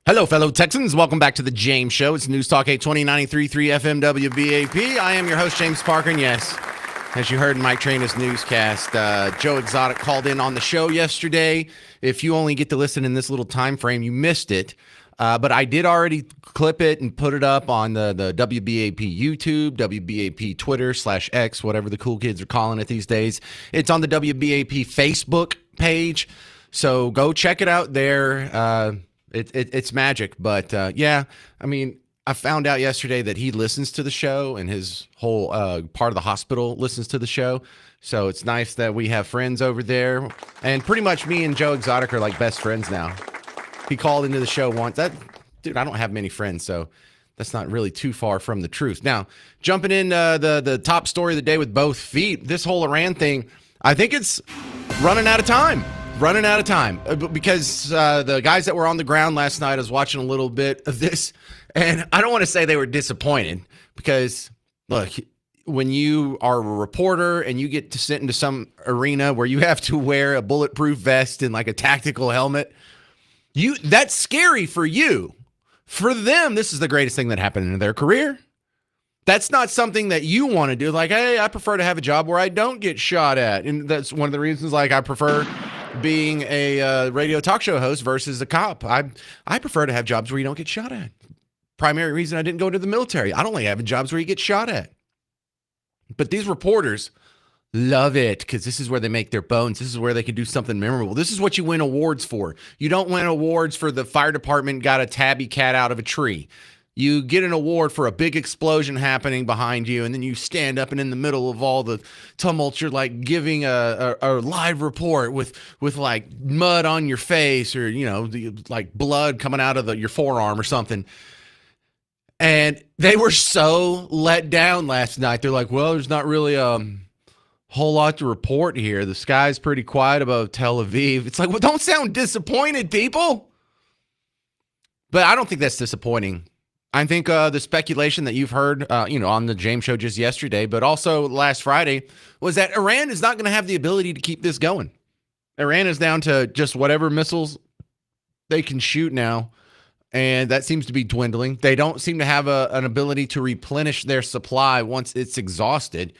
Hello, fellow Texans. Welcome back to the James Show. It's News Talk 820 93.3 FM WBAP. I am your host, James Parker, and yes, as you heard in Mike Traina's newscast, Joe Exotic called in on the show yesterday. If you only get to listen in this little time frame, you missed it. But I did already clip it and put it up on the WBAP YouTube, WBAP Twitter /X, whatever the cool kids are calling it these days. It's on the WBAP Facebook page, so go check it out there. It's magic, but yeah, I mean, I found out yesterday that he listens to the show and his whole part of the hospital listens to the show. So it's nice that we have friends over there, and pretty much me and Joe Exotic are like best friends now. He called into the show once. Dude, I don't have many friends, so that's not really too far from the truth. Now, jumping in the top story of the day with both feet, this whole Iran thing, I think it's running out of time. Because the guys that were on the ground last night, I was watching a little bit of this, and I don't want to say they were disappointed because, look, when you are a reporter and you get to sit into some arena where you have to wear a bulletproof vest and like a tactical helmet, that's scary for you. For them, this is the greatest thing that happened in their career. That's not something that you want to do. Like, hey, I prefer to have a job where I don't get shot at. And that's one of the reasons, like, I prefer being a radio talk show host versus a cop. I prefer to have jobs where you don't get shot at. Primary reason I didn't go to the military. I don't like having jobs where you get shot at. But these reporters love it because this is where they make their bones. This is where they can do something memorable. This is what you win awards for. You don't win awards for the fire department got a tabby cat out of a tree. You get an award for a big explosion happening behind you, and then you stand up and in the middle of all the tumult, you're like giving a live report with like mud on your face or, you know, like blood coming out of your forearm or something. And they were so let down last night. They're like, well, there's not really a whole lot to report here. The sky's pretty quiet above Tel Aviv. It's like, well, don't sound disappointed, people. But I don't think that's disappointing. I think the speculation that you've heard, on the James Show just yesterday, but also last Friday, was that Iran is not going to have the ability to keep this going. Iran is down to just whatever missiles they can shoot now, and that seems to be dwindling. They don't seem to have an ability to replenish their supply once it's exhausted.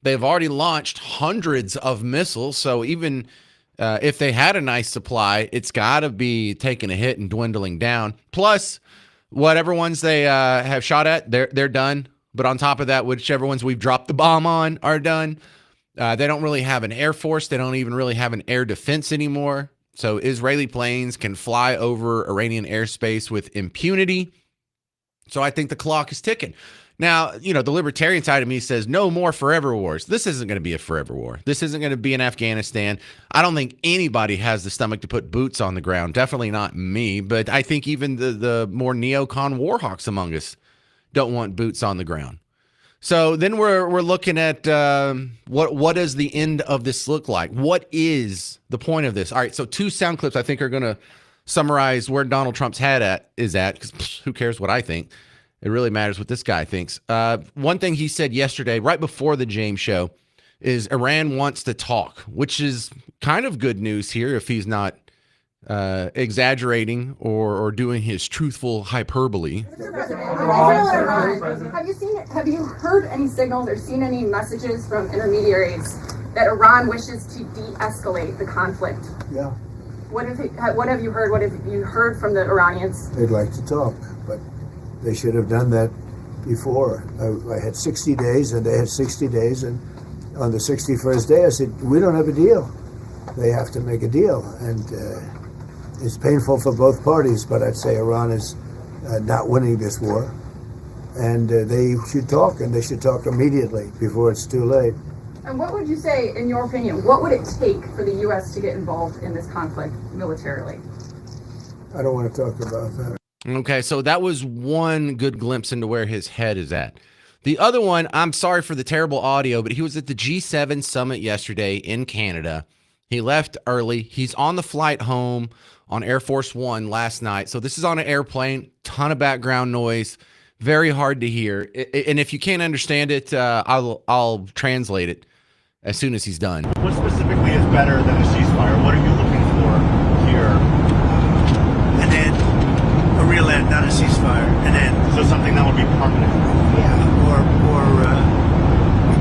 They've already launched hundreds of missiles, so even if they had a nice supply, it's got to be taking a hit and dwindling down. Plus, whatever ones they have shot at, they're done. But on top of that, whichever ones we've dropped the bomb on are done. They don't really have an air force. They don't even really have an air defense anymore. So Israeli planes can fly over Iranian airspace with impunity. So I think the clock is ticking. Now, the libertarian side of me says no more forever wars. This isn't going to be a forever war. This isn't going to be in Afghanistan. I don't think anybody has the stomach to put boots on the ground. Definitely not me. But I think even the more neocon warhawks among us don't want boots on the ground. So then we're looking at what does the end of this look like? What is the point of this? All right, so two sound clips I think are going to summarize where Donald Trump's head is at, because who cares what I think? It really matters what this guy thinks. One thing he said yesterday, right before the James Show, is Iran wants to talk, which is kind of good news here if he's not exaggerating or doing his truthful hyperbole. Have you heard any signals or seen any messages from intermediaries that Iran wishes to de-escalate the conflict? Yeah. What have you heard? What have you heard from the Iranians? They'd like to talk, but they should have done that before. I had 60 days, and they had 60 days, and on the 61st day, I said, we don't have a deal. They have to make a deal, and it's painful for both parties, but I'd say Iran is not winning this war, and they should talk, and they should talk immediately before it's too late. And what would you say, in your opinion, what would it take for the U.S. to get involved in this conflict militarily? I don't want to talk about that. Okay, so that was one good glimpse into where his head is at. The other one, I'm sorry for the terrible audio, but he was at the G7 summit yesterday in Canada. He left early. He's on the flight home on Air Force One last night. So this is on an airplane, ton of background noise, very hard to hear. And if you can't understand it, I'll translate it as soon as he's done. What specifically is better than a ceasefire? What are you looking for here? And then not a ceasefire, an end. So something that would be permanent. Yeah, or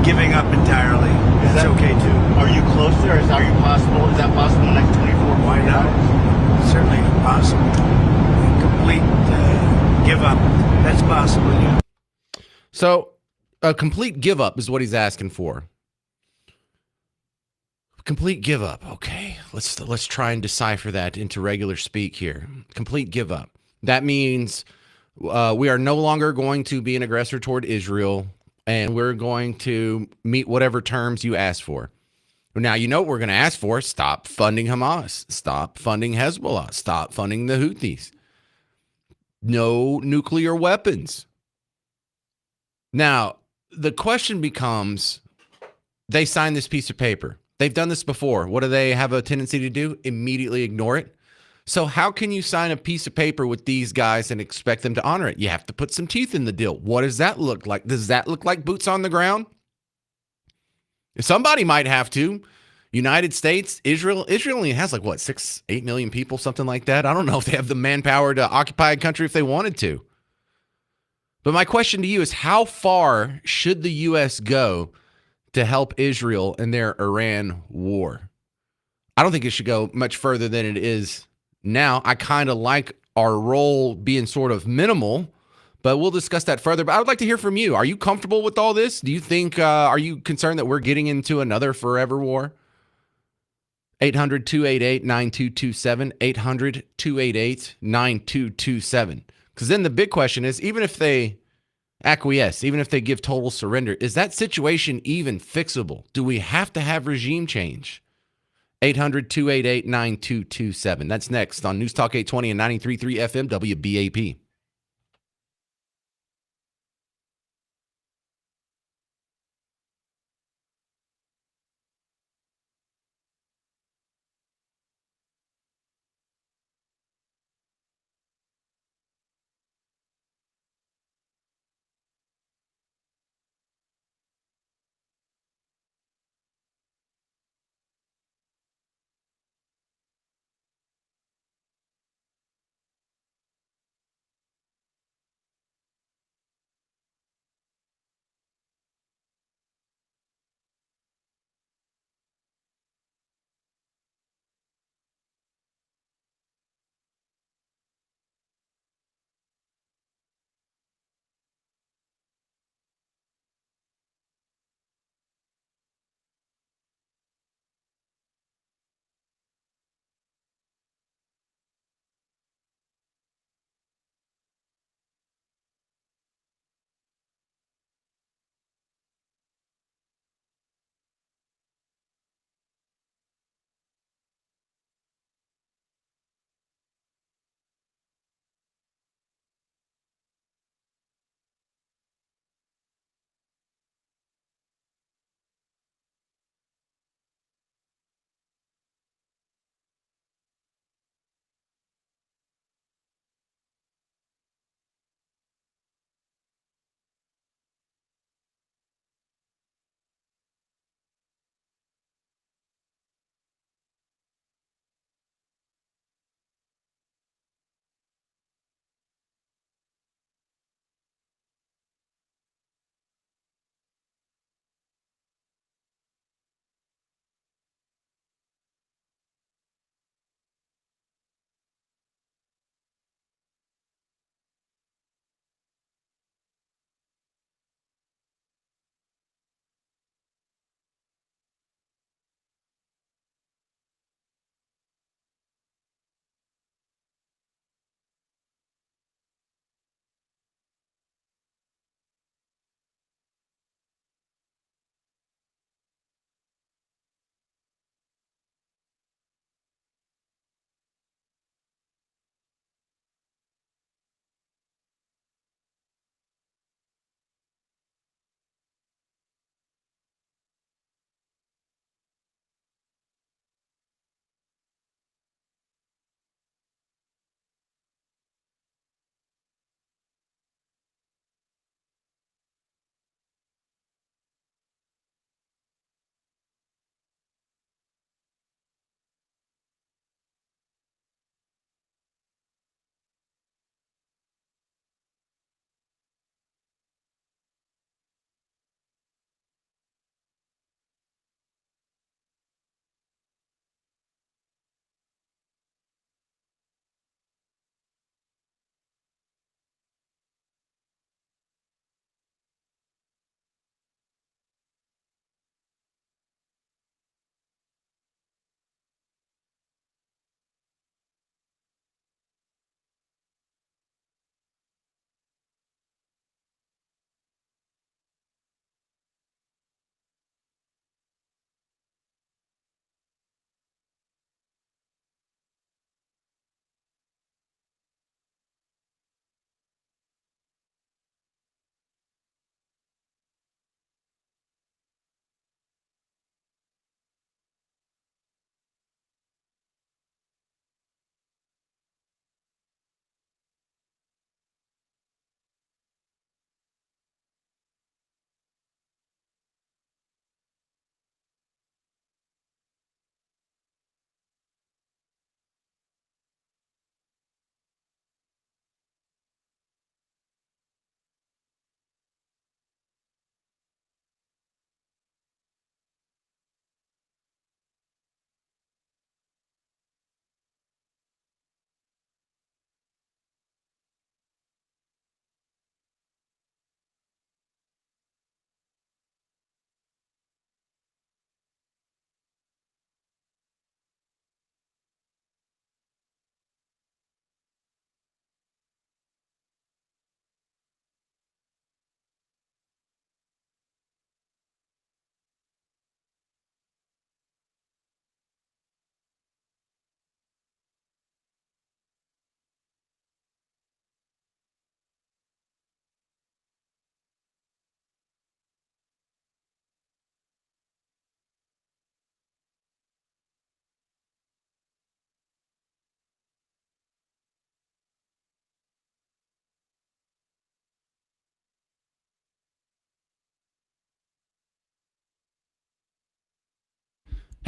giving up entirely. Is That's that okay too. Are you close there? Is that possible in the next 24? Why not? Certainly possible. Complete give up. That's possible. Yeah. So a complete give up is what he's asking for. Complete give up. Okay, let's try and decipher that into regular speak here. Complete give up. That means we are no longer going to be an aggressor toward Israel, and we're going to meet whatever terms you ask for. Now, you know what we're going to ask for. Stop funding Hamas. Stop funding Hezbollah. Stop funding the Houthis. No nuclear weapons. Now, the question becomes, they signed this piece of paper. They've done this before. What do they have a tendency to do? Immediately ignore it. So how can you sign a piece of paper with these guys and expect them to honor it? You have to put some teeth in the deal. What does that look like? Does that look like boots on the ground? Somebody might have to. United States, Israel only has 6-8 million people, something like that. I don't know if they have the manpower to occupy a country if they wanted to. But my question to you is, how far should the U.S. go to help Israel in their Iran war? I don't think it should go much further than it is now. I kind of like our role being sort of minimal, but we'll discuss that further. But I would like to hear from you. Are you comfortable with all this? Do you think, are you concerned that we're getting into another forever war? 800-288-9227, 800-288-9227. Because then the big question is, even if they acquiesce, even if they give total surrender, is that situation even fixable? Do we have to have regime change? 800-288-9227. That's next on News Talk 820 and 93.3 FM WBAP.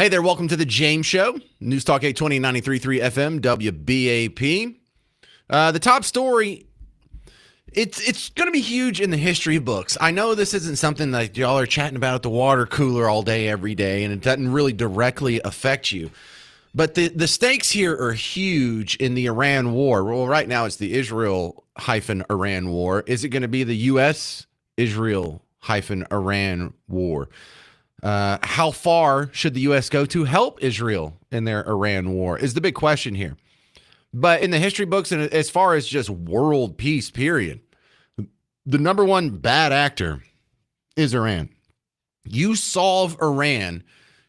Hey there, welcome to the James Show, News Talk 820 93.3 FM, WBAP. The top story, it's going to be huge in the history books. I know this isn't something that y'all are chatting about at the water cooler all day, every day, and it doesn't really directly affect you. But the stakes here are huge in the Iran war. Well, right now it's the Israel-Iran war. Is it going to be the U.S.-Israel-Iran war? How far should the U.S. go to help Israel in their Iran war is the big question here. But in the history books, and as far as just world peace, period, the number one bad actor is Iran. You solve Iran,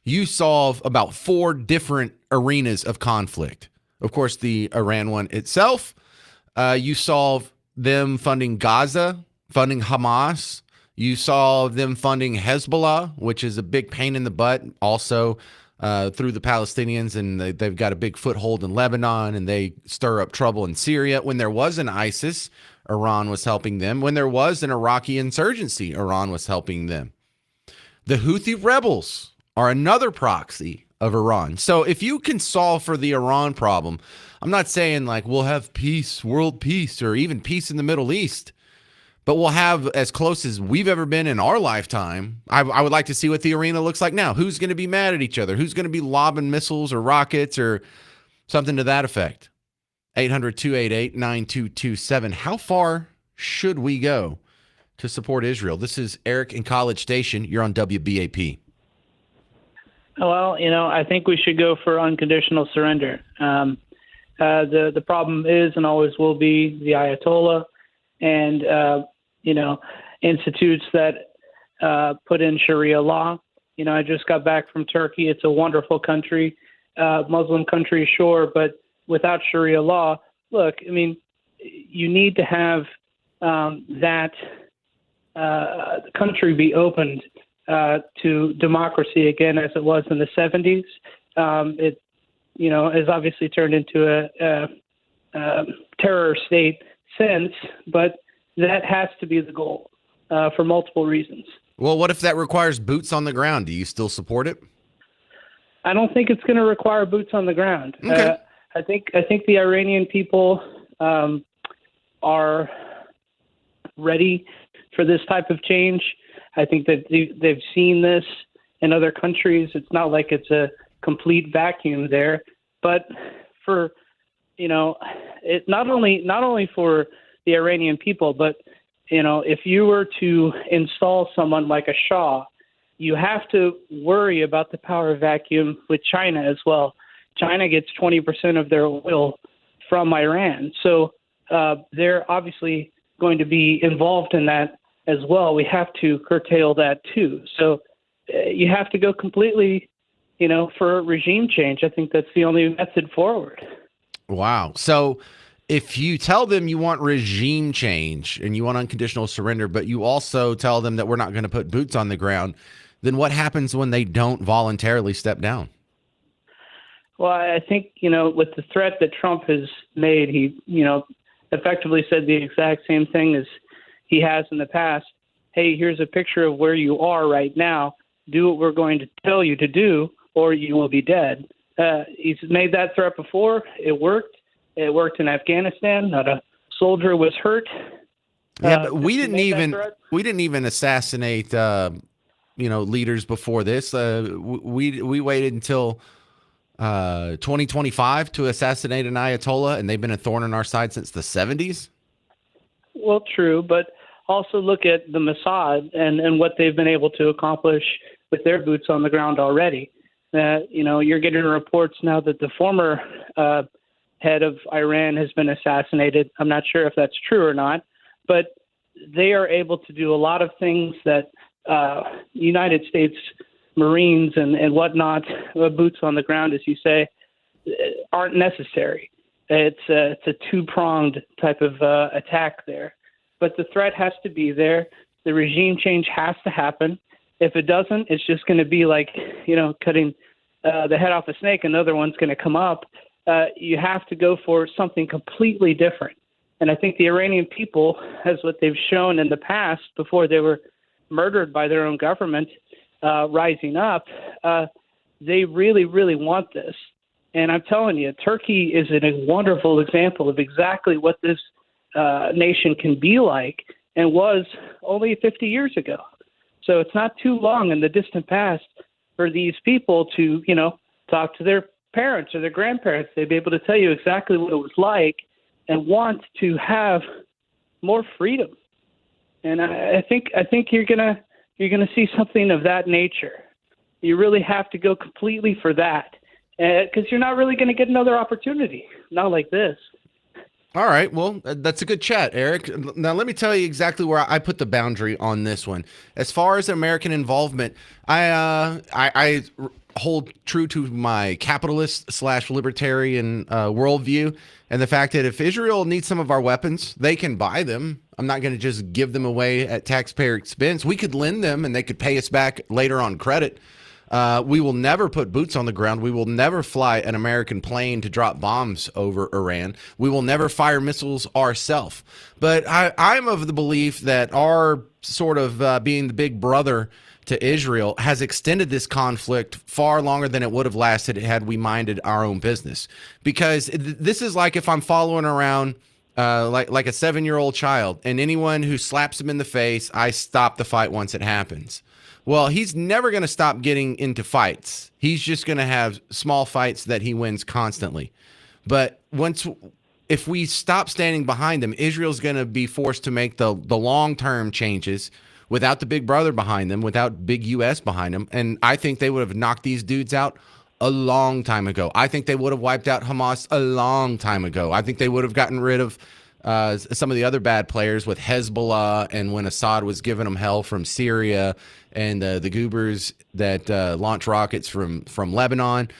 you solve about 4 different arenas of conflict. Of course, the Iran one itself, you solve them funding Gaza, funding Hamas. You saw them funding Hezbollah, which is a big pain in the butt, also through the Palestinians, and they've got a big foothold in Lebanon, and they stir up trouble in Syria. When there was an ISIS, Iran was helping them. When there was an Iraqi insurgency, Iran was helping them. The Houthi rebels are another proxy of Iran. So if you can solve for the Iran problem, I'm not saying like we'll have peace, world peace, or even peace in the Middle East, but we'll have as close as we've ever been in our lifetime. I would like to see what the arena looks like now. Who's going to be mad at each other? Who's going to be lobbing missiles or rockets or something to that effect? 800-288-9227. How far should we go to support Israel? This is Eric in College Station. You're on WBAP. Well, I think we should go for unconditional surrender. The problem is and always will be the Ayatollah and, institutes that put in Sharia law. I just got back from Turkey. It's a wonderful country, Muslim country, sure, but without Sharia law, look, you need to have that country be opened to democracy again as it was in the 70s. It, has obviously turned into a terror state since, but that has to be the goal for multiple reasons. Well, what if that requires boots on the ground? Do you still support it? I don't think it's going to require boots on the ground. Okay. I think the Iranian people are ready for this type of change. I think that they've seen this in other countries. It's not like it's a complete vacuum there, but for it not only for the Iranian people, but if you were to install someone like a Shah, you have to worry about the power vacuum with China as well. China gets 20% of their oil from Iran, so they're obviously going to be involved in that as well. We have to curtail that too. So you have to go completely, for regime change. I think that's the only method forward. Wow. So if you tell them you want regime change and you want unconditional surrender, but you also tell them that we're not going to put boots on the ground, then what happens when they don't voluntarily step down? Well, I think, with the threat that Trump has made, he, effectively said the exact same thing as he has in the past. Hey, here's a picture of where you are right now. Do what we're going to tell you to do, or you will be dead. He's made that threat before. It worked. It worked in Afghanistan. Not a soldier was hurt. Yeah, but we didn't even assassinate leaders before this. We waited until 2025 to assassinate an Ayatollah, and they've been a thorn in our side since the 70s. Well, true, but also look at the Mossad and what they've been able to accomplish with their boots on the ground already. You're getting reports now that the former head of Iran has been assassinated. I'm not sure if that's true or not, but they are able to do a lot of things that United States Marines and whatnot, boots on the ground, as you say, aren't necessary. It's a two-pronged type of attack there. But the threat has to be there. The regime change has to happen. If it doesn't, it's just going to be like, cutting the head off a snake. Another one's going to come up. You have to go for something completely different. And I think the Iranian people, as what they've shown in the past before they were murdered by their own government, rising up, they really, really want this. And I'm telling you, Turkey is a wonderful example of exactly what this nation can be like and was only 50 years ago. So it's not too long in the distant past for these people to, talk to their parents or their grandparents. They'd be able to tell you exactly what it was like and want to have more freedom. And I think you're gonna see something of that nature. You really have to go completely for that, because you're not really going to get another opportunity, not like this. All right. Well, that's a good chat, Eric. Now, let me tell you exactly where I put the boundary on this one. As far as American involvement, I hold true to my capitalist/libertarian worldview, and the fact that if Israel needs some of our weapons, they can buy them. I'm not going to just give them away at taxpayer expense. We could lend them, and they could pay us back later on credit. We will never put boots on the ground. We will never fly an American plane to drop bombs over Iran. We will never fire missiles ourselves. But I'm of the belief that our sort of being the big brother to Israel has extended this conflict far longer than it would have lasted had we minded our own business. Because this is like if I'm following around like a 7-year-old child, and anyone who slaps him in the face, I stop the fight once it happens. Well, he's never going to stop getting into fights. He's just going to have small fights that he wins constantly. But if we stop standing behind them, Israel's going to be forced to make the long-term changes without the big brother behind them, without big U.S. behind them. And I think they would have knocked these dudes out a long time ago. I think they would have wiped out Hamas a long time ago. I think they would have gotten rid of some of the other bad players with Hezbollah, and when Assad was giving them hell from Syria, and the goobers that launch rockets from Lebanon.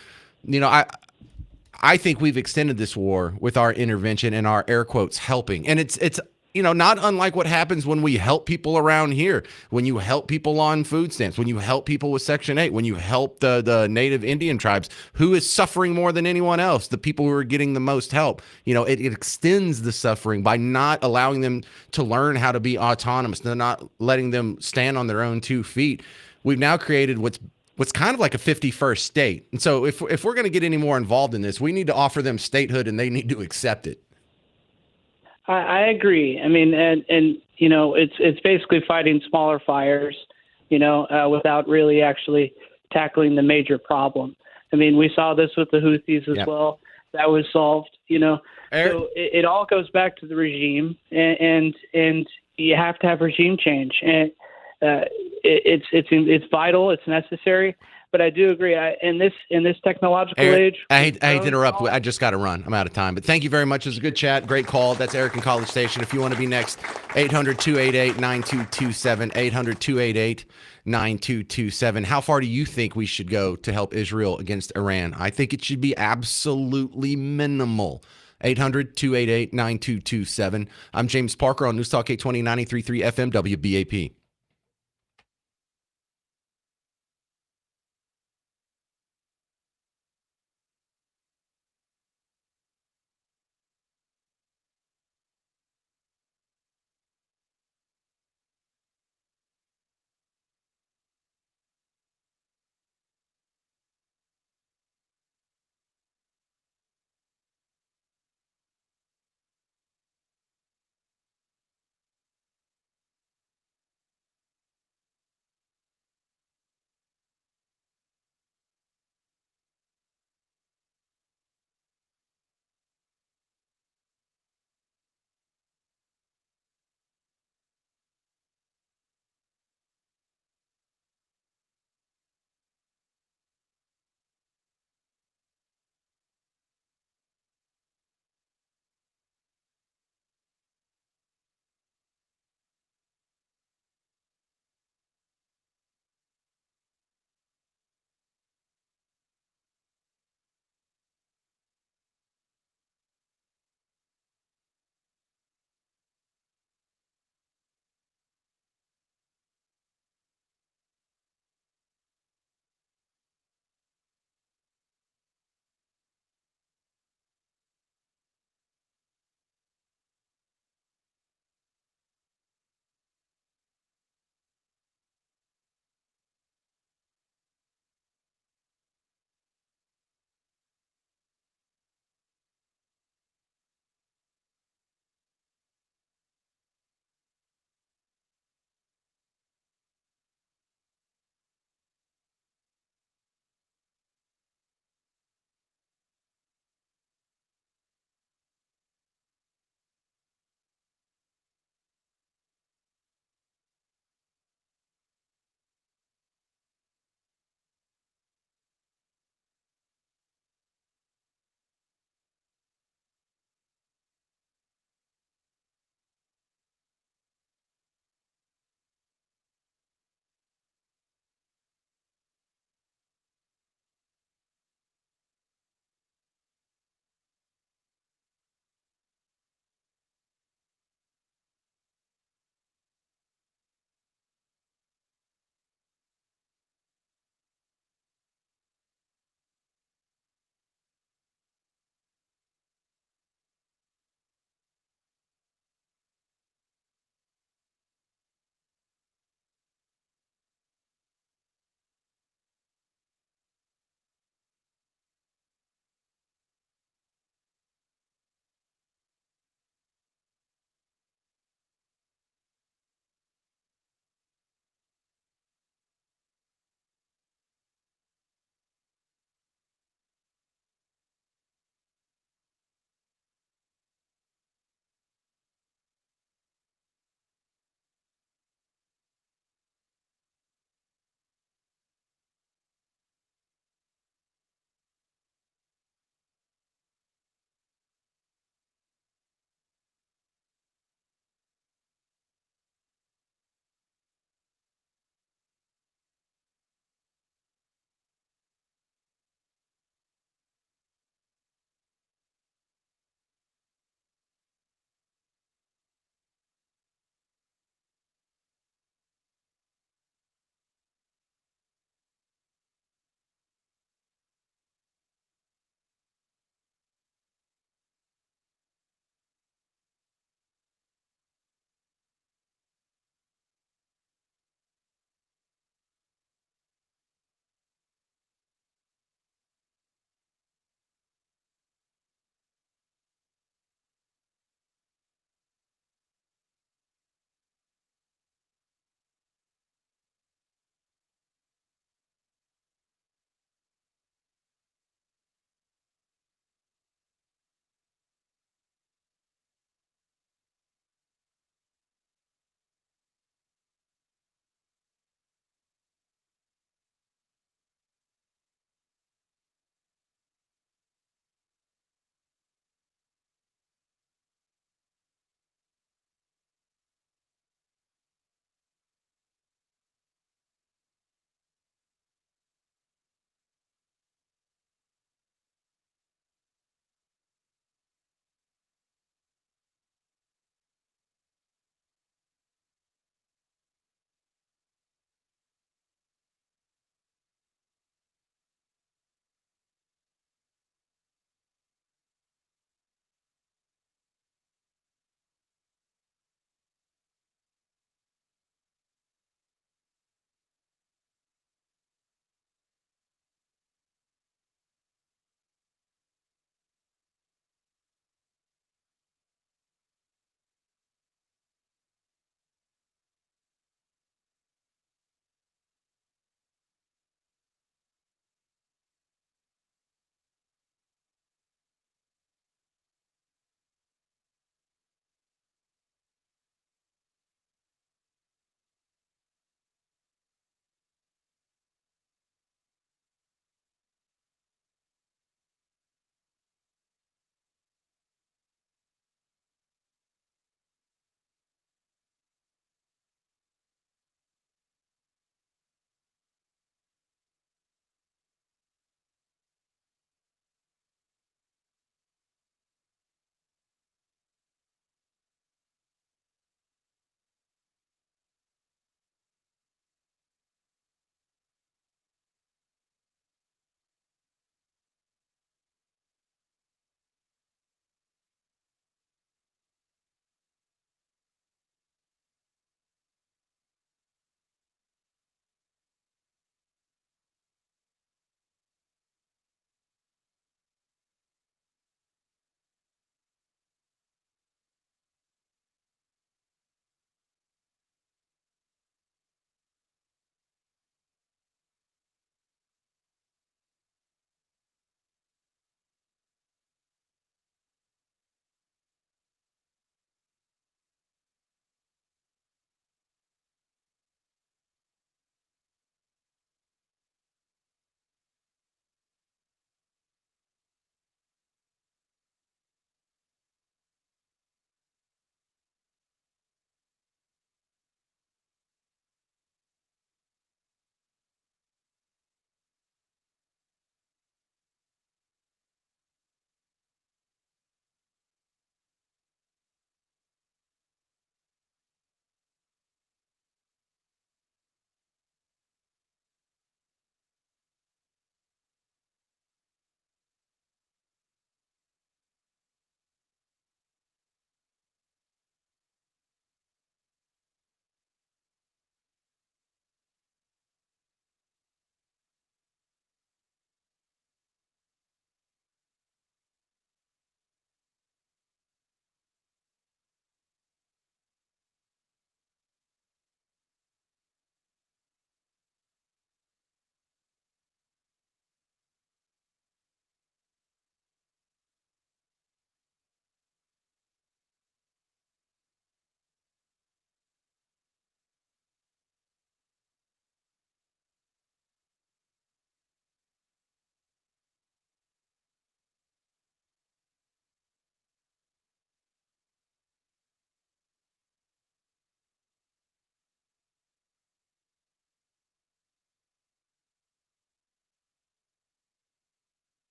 I think we've extended this war with our intervention and our air quotes helping. And it's not unlike what happens when we help people around here, when you help people on food stamps, when you help people with Section 8, when you help the native Indian tribes, who is suffering more than anyone else, the people who are getting the most help. It extends the suffering by not allowing them to learn how to be autonomous. They're not letting them stand on their own 2 feet. We've now created what's kind of like a 51st state. And so if we're going to get any more involved in this, we need to offer them statehood, and they need to accept it. I agree. I mean, and it's basically fighting smaller fires, without really actually tackling the major problem. I mean, we saw this with the Houthis as well. That was solved, So it all goes back to the regime, and you have to have regime change, and it's vital, it's necessary. But I do agree. In this technological age, I hate to interrupt. I just got to run. I'm out of time. But thank you very much. It was a good chat. Great call. That's Eric in College Station. If you want to be next, 800-288-9227. 800-288-9227. How far do you think we should go to help Israel against Iran? I think it should be absolutely minimal. 800-288-9227. I'm James Parker on News Talk 820 93.3 FM WBAP.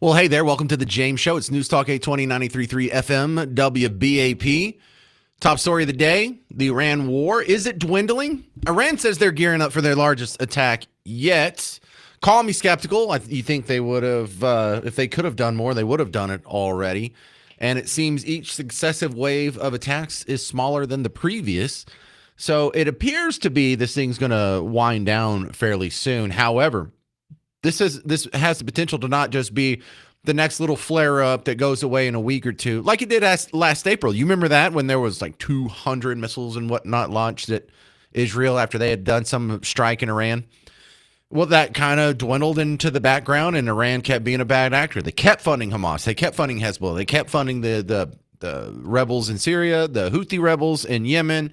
Well, hey there. Welcome to the James Show. It's News Talk 820 93.3 FM WBAP. Top story of the day, the Iran war. Is it dwindling? Iran says they're gearing up for their largest attack yet. Call me skeptical. You think they would have, if they could have done more, they would have done it already. And it seems each successive wave of attacks is smaller than the previous. So it appears to be this thing's going to wind down fairly soon. However, this has the potential to not just be the next little flare up that goes away in a week or two, like it did last April. You remember that when there was like 200 missiles and whatnot launched at Israel after they had done some strike in Iran? Well, that kind of dwindled into the background, and Iran kept being a bad actor. They kept funding Hamas. They kept funding Hezbollah. They kept funding the rebels in Syria, the Houthi rebels in Yemen.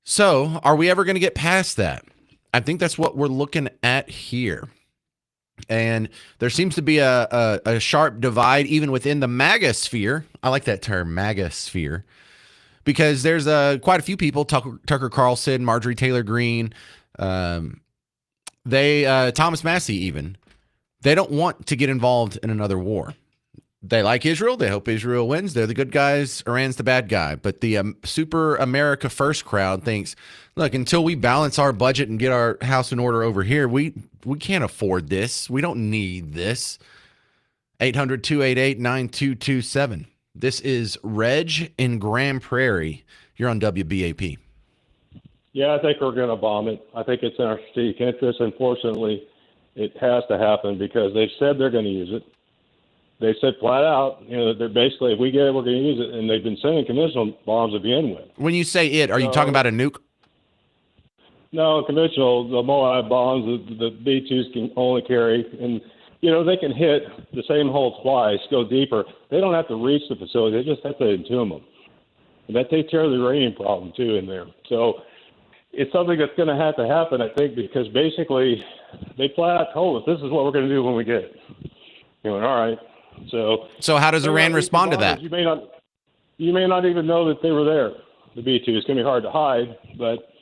So are we ever going to get past that? I think that's what we're looking at here. And there seems to be a sharp divide even within the MAGA sphere. I like that term, MAGA sphere, because there's quite a few people, Tucker Carlson, Marjorie Taylor Greene, Thomas Massey even, they don't want to get involved in another war. They like Israel. They hope Israel wins. They're the good guys. Iran's the bad guy. But the super America first crowd thinks, look, until we balance our budget and get our house in order over here, we can't afford this. We don't need this. 800-288-9227. This is Reg in Grand Prairie. You're on WBAP. Yeah, I think we're going to bomb it. I think it's in our strategic interest. Unfortunately, it has to happen because they've said they're going to use it. They said flat out, they're basically, if we get it, we're going to use it. And they've been sending conventional bombs to begin with. When you say it, are you talking about a nuke? No, conventional, the Moab bombs, the B-2s can only carry. And, they can hit the same hole twice, go deeper. They don't have to reach the facility. They just have to entomb them. And that takes care of the uranium problem, too, in there. So it's something that's going to happen, I think, because basically they flat out told us this is what we're going to do when we get it. All right. So how does Iran respond to that? You may not even know that they were there. The B-2 is going to be hard to hide, but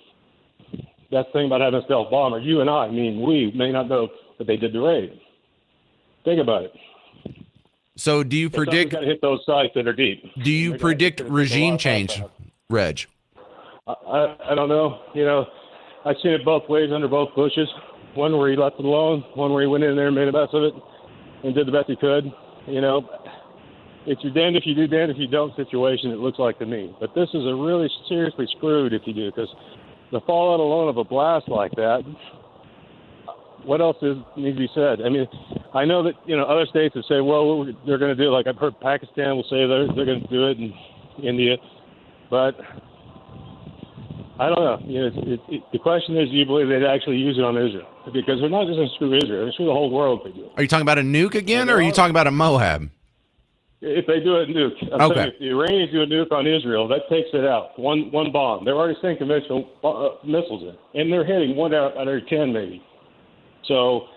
that's the thing about having a stealth bomber. You and we may not know that they did the raid. Think about it. So do you predict? Got to hit those sites that are deep. Do you predict regime change, Reg? I don't know. I've seen it both ways under both Bushes. One where he left it alone, one where he went in there and made a mess of it and did the best he could. It's your damned if you do, damned if you don't situation, it looks like to me. But this is a really seriously screwed if you do, because the fallout alone of a blast like that, what else needs to be said? I mean, I know that, other states have said, well, they're going to do it. Like I've heard Pakistan will say they're going to do it, and India. But I don't know. The question is, do you believe they'd actually use it on Israel? Because they're not just going to screw Israel; they're screw the whole world if they do it. Are you talking about a nuke again, or are you talking about a Moab? If they do a nuke, I'm saying if the Iranians do a nuke on Israel, that takes it out. One bomb. They're already sending conventional missiles in, and they're hitting one out of every 10 maybe. So,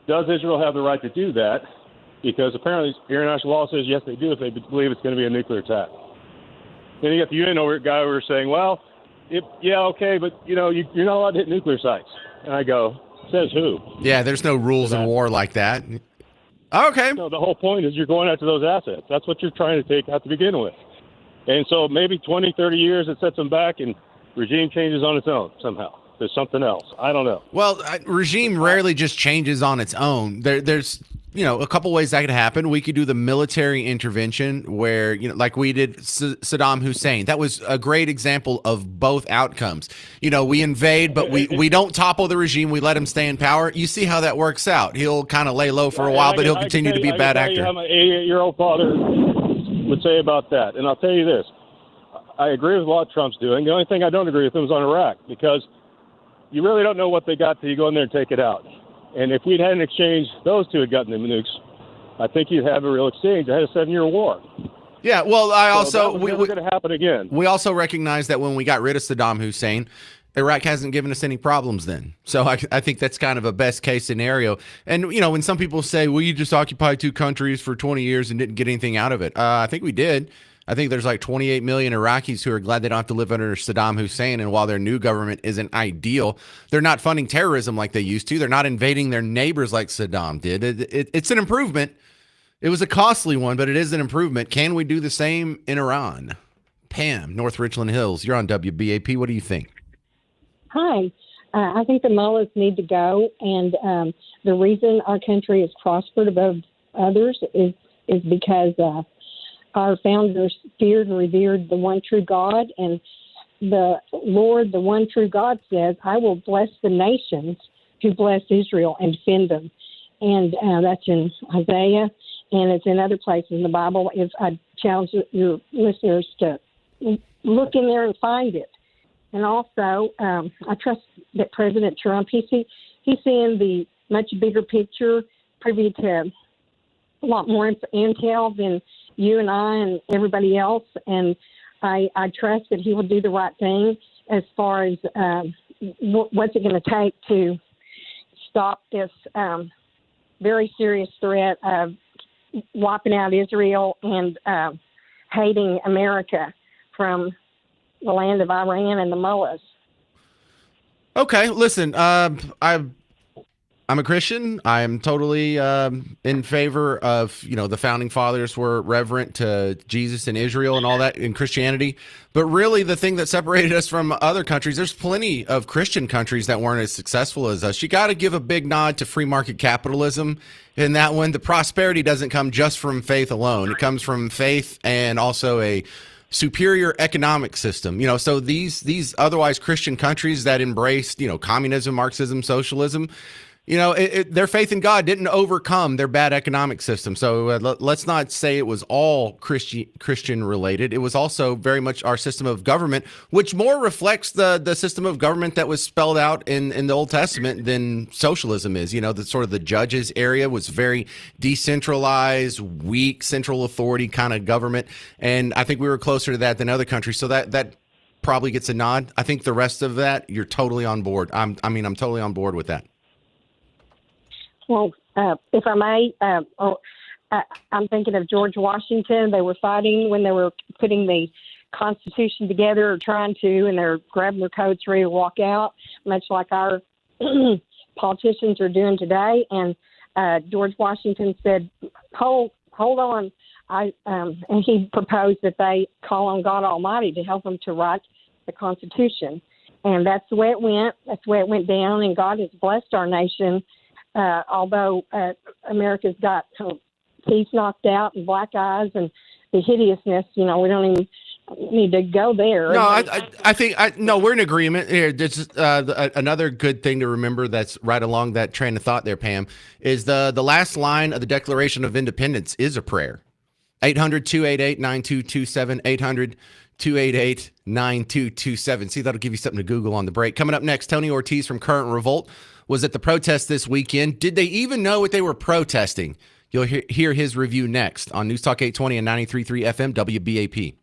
does Israel have the right to do that? Because apparently international law says yes, they do if they believe it's going to be a nuclear attack. Then you got the UN guy who are saying, well, okay, but you're not allowed to hit nuclear sites. And I go, says who? Yeah, there's no rules in war like that. Okay. No, the whole point is you're going after those assets. That's what you're trying to take out to begin with. And so maybe 20, 30 years it sets them back and regime changes on its own somehow. There's something else. I don't know. Well, regime rarely just changes on its own. There's a couple ways that could happen. We could do the military intervention where, like we did Saddam Hussein. That was a great example of both outcomes. We invade, but we don't topple the regime. We let him stay in power. You see how that works out. He'll kind of lay low for a while, but he'll continue to be a bad actor. I can tell you how my 88-year-old father would say about that. And I'll tell you this. I agree with what Trump's doing. The only thing I don't agree with him is on Iraq, because you really don't know what they got till you go in there and take it out. And if we'd had an exchange, those two had gotten the nukes, I think you'd have a real exchange. I had a 7-year war. Yeah, well, so that was going to happen again. We also recognize that when we got rid of Saddam Hussein, Iraq hasn't given us any problems then. So I think that's kind of a best case scenario. And, when some people say, well, you just occupied two countries for 20 years and didn't get anything out of it. I think we did. I think there's like 28 million Iraqis who are glad they don't have to live under Saddam Hussein. And while their new government isn't ideal, they're not funding terrorism like they used to. They're not invading their neighbors like Saddam did. It's an improvement. It was a costly one, but it is an improvement. Can we do the same in Iran? Pam, North Richland Hills, you're on WBAP. What do you think? Hi. I think the mullahs need to go, and the reason our country has prospered above others is because our founders feared and revered the one true God, and the Lord, the one true God, says, "I will bless the nations who bless Israel and defend them," and that's in Isaiah, and it's in other places in the Bible. If I challenge your listeners to look in there and find it. And also, I trust that President Trump, he's seeing the much bigger picture, privy to a lot more intel than you and I and everybody else. And I trust that he will do the right thing as far as what's it going to take to stop this very serious threat of wiping out Israel and hating America from the land of Iran and the mullahs. Okay, listen, I'm a Christian. I am totally in favor of, the founding fathers were reverent to Jesus and Israel and all that in Christianity. But really, the thing that separated us from other countries, there's plenty of Christian countries that weren't as successful as us. You got to give a big nod to free market capitalism in that one. The prosperity doesn't come just from faith alone. It comes from faith and also a superior economic system. So these otherwise Christian countries that embraced, communism, Marxism, socialism, their faith in God didn't overcome their bad economic system. So let's not say it was all Christian related. It was also very much our system of government, which more reflects the system of government that was spelled out in the Old Testament than socialism is. The sort of the judges area was very decentralized, weak, central authority kind of government. And I think we were closer to that than other countries. So that probably gets a nod. I think the rest of that, you're totally on board. I'm totally on board with that. Well, if I may, I'm thinking of George Washington. They were fighting when they were putting the Constitution together, or trying to, and they're grabbing their coats ready to walk out, much like our politicians are doing today. And George Washington said, hold on. And he proposed that they call on God Almighty to help them to write the Constitution. And that's the way it went. That's the way it went down. And God has blessed our nation. Although America's got teeth knocked out and black eyes and the hideousness, we don't even need to go there. No, I think we're in agreement here. Just another good thing to remember that's right along that train of thought there, Pam, is the last line of the Declaration of Independence is a prayer. 800-288-9227, 800-288-9227. See, that'll give you something to Google on the break. Coming up next, Tony Ortiz from Current Revolt was at the protest this weekend. Did they even know what they were protesting? You'll hear his review next on News Talk 820 and 93.3 FM WBAP.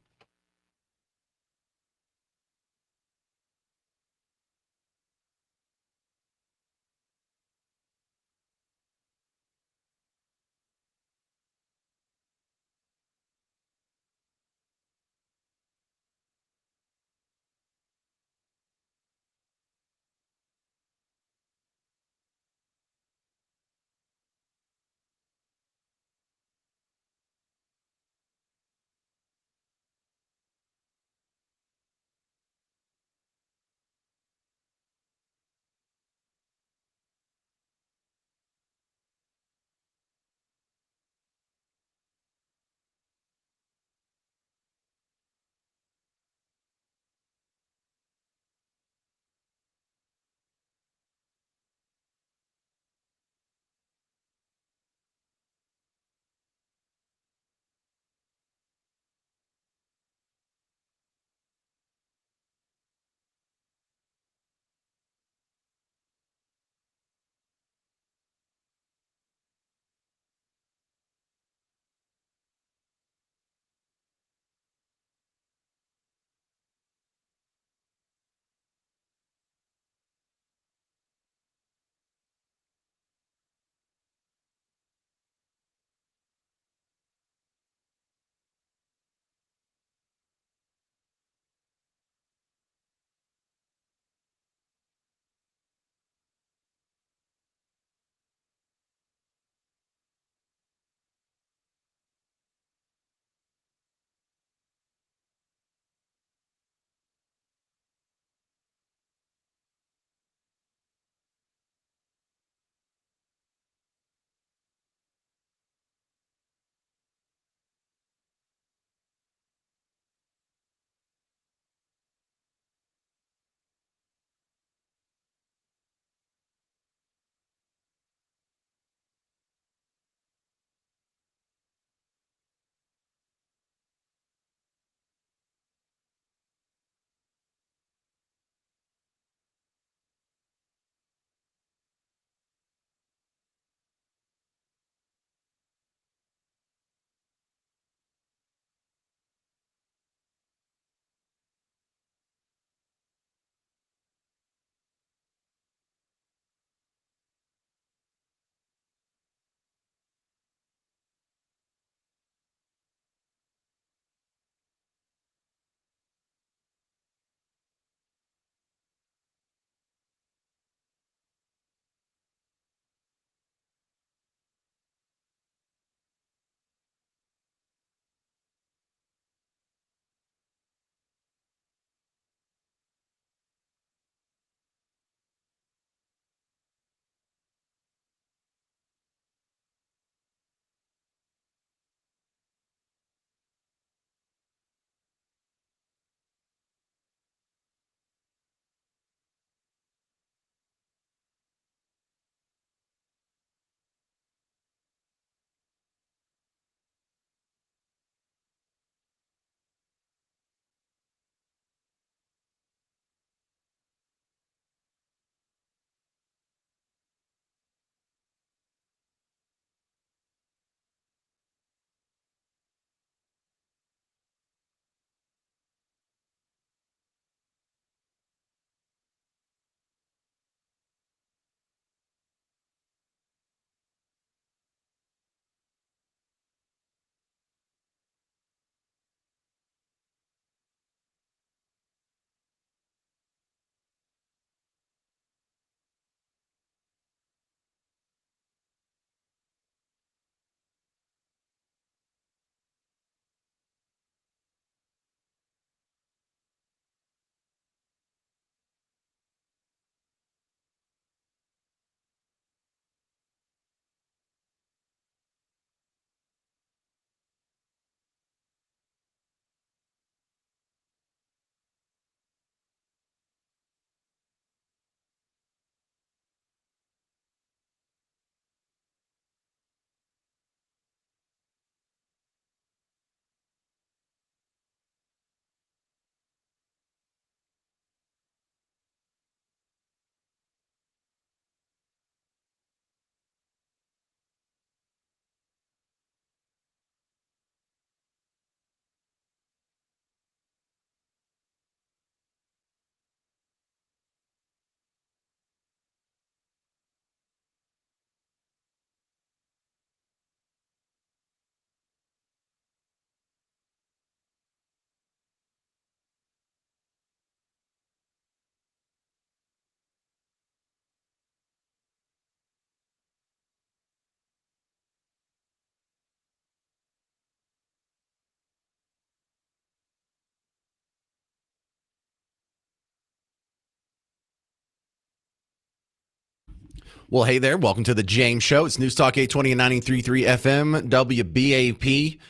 Well, hey there. Welcome to the James Show. It's News Talk 820 and 93.3 FM, WBAP.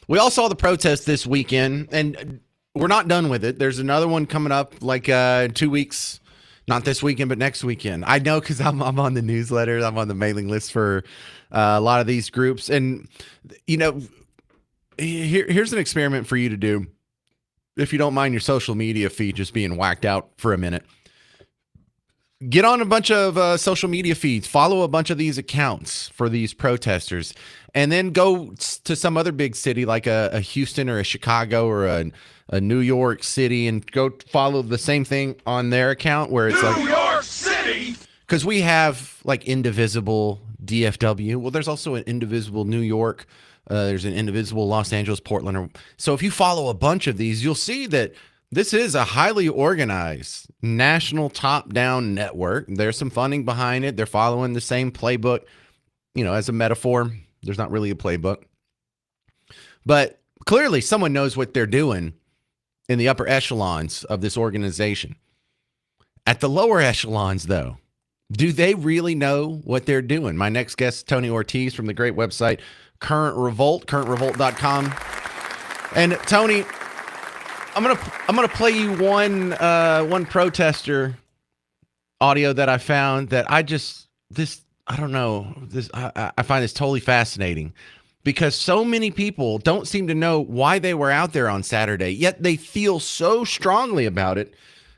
We all saw the protest this weekend, and we're not done with it. There's another one coming up like 2 weeks. Not this weekend, but next weekend. I know because I'm on the newsletter. I'm on the mailing list for a lot of these groups. And, you know, here's an experiment for you to do. If you don't mind your social media feed just being whacked out for a minute. Get on a bunch of social media feeds, follow a bunch of these accounts for these protesters, and then go to some other big city like a Houston or a Chicago or a New York City and go follow the same thing on their account where it's like New York City. Because we have like Indivisible DFW. Well, there's also an Indivisible New York. There's an Indivisible Los Angeles, Portland. So if you follow a bunch of these, you'll see that this is a highly organized national top-down network. There's some funding behind it. They're following the same playbook, you know, as a metaphor. There's not really a playbook. But clearly someone knows what they're doing in the upper echelons of this organization. At the lower echelons, though, do they really know what they're doing? My next guest, Tony Ortiz from the great website Current Revolt, currentrevolt.com. And Tony, I'm gonna play you one protester audio that I found that I don't know, I find this totally fascinating because so many people don't seem to know why they were out there on Saturday, yet they feel so strongly about it.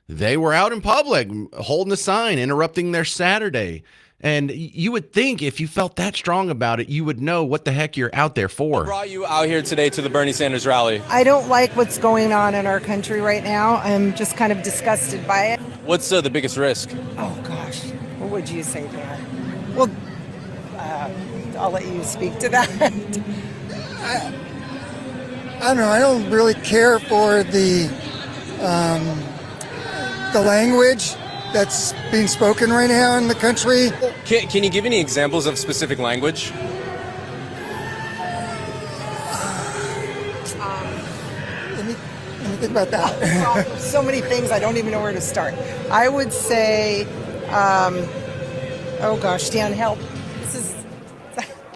They were out in public holding a sign, interrupting their Saturday. And you would think if you felt that strong about it, you would know what the heck you're out there for. What brought you out here today to the Bernie Sanders rally? I don't like what's going on in our country right now. I'm just kind of disgusted by it. What's the biggest risk? Oh, gosh. What would you say, Dan? Well, I'll let you speak to that. I don't know. I don't really care for the language that's being spoken right now in the country. Can you give any examples of specific language? Let me think about that. So many things, I don't even know where to start. I would say, oh gosh, Dan, help.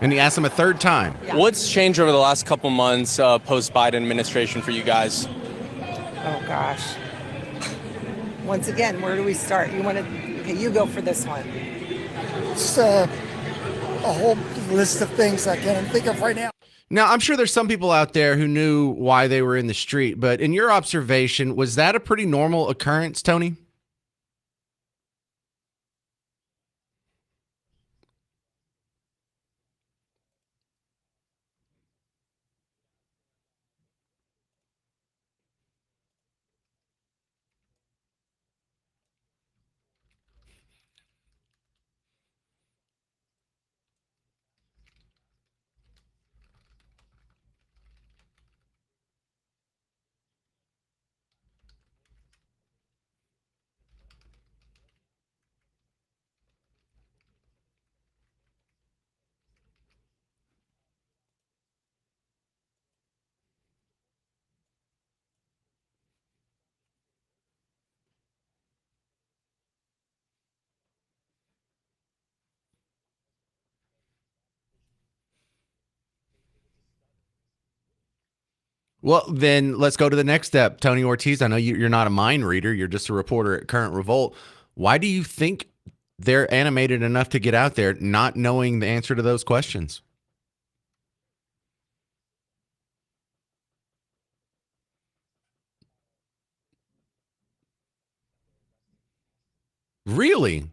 And he asked him a third time. Yeah. What's changed over the last couple months post-Biden administration for you guys? Oh gosh. Once again, where do we start? Okay, you go for this one. Just a whole list of things I can't even think of right now. Now, I'm sure there's some people out there who knew why they were in the street, but in your observation, was that a pretty normal occurrence, Tony? Well, then let's go to the next step. Tony Ortiz, I know you're not a mind reader. You're just a reporter at Current Revolt. Why do you think they're animated enough to get out there not knowing the answer to those questions? Really?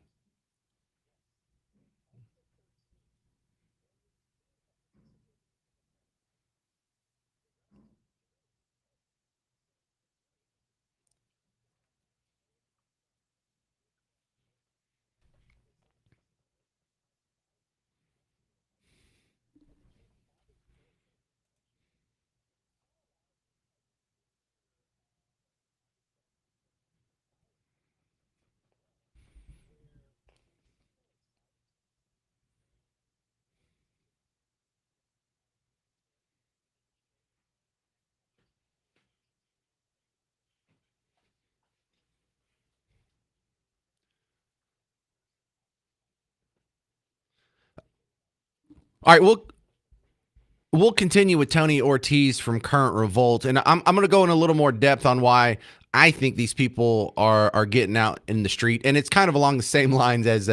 All right, we'll continue with Tony Ortiz from Current Revolt, and I'm going to go in a little more depth on why I think these people are getting out in the street, and it's kind of along the same lines as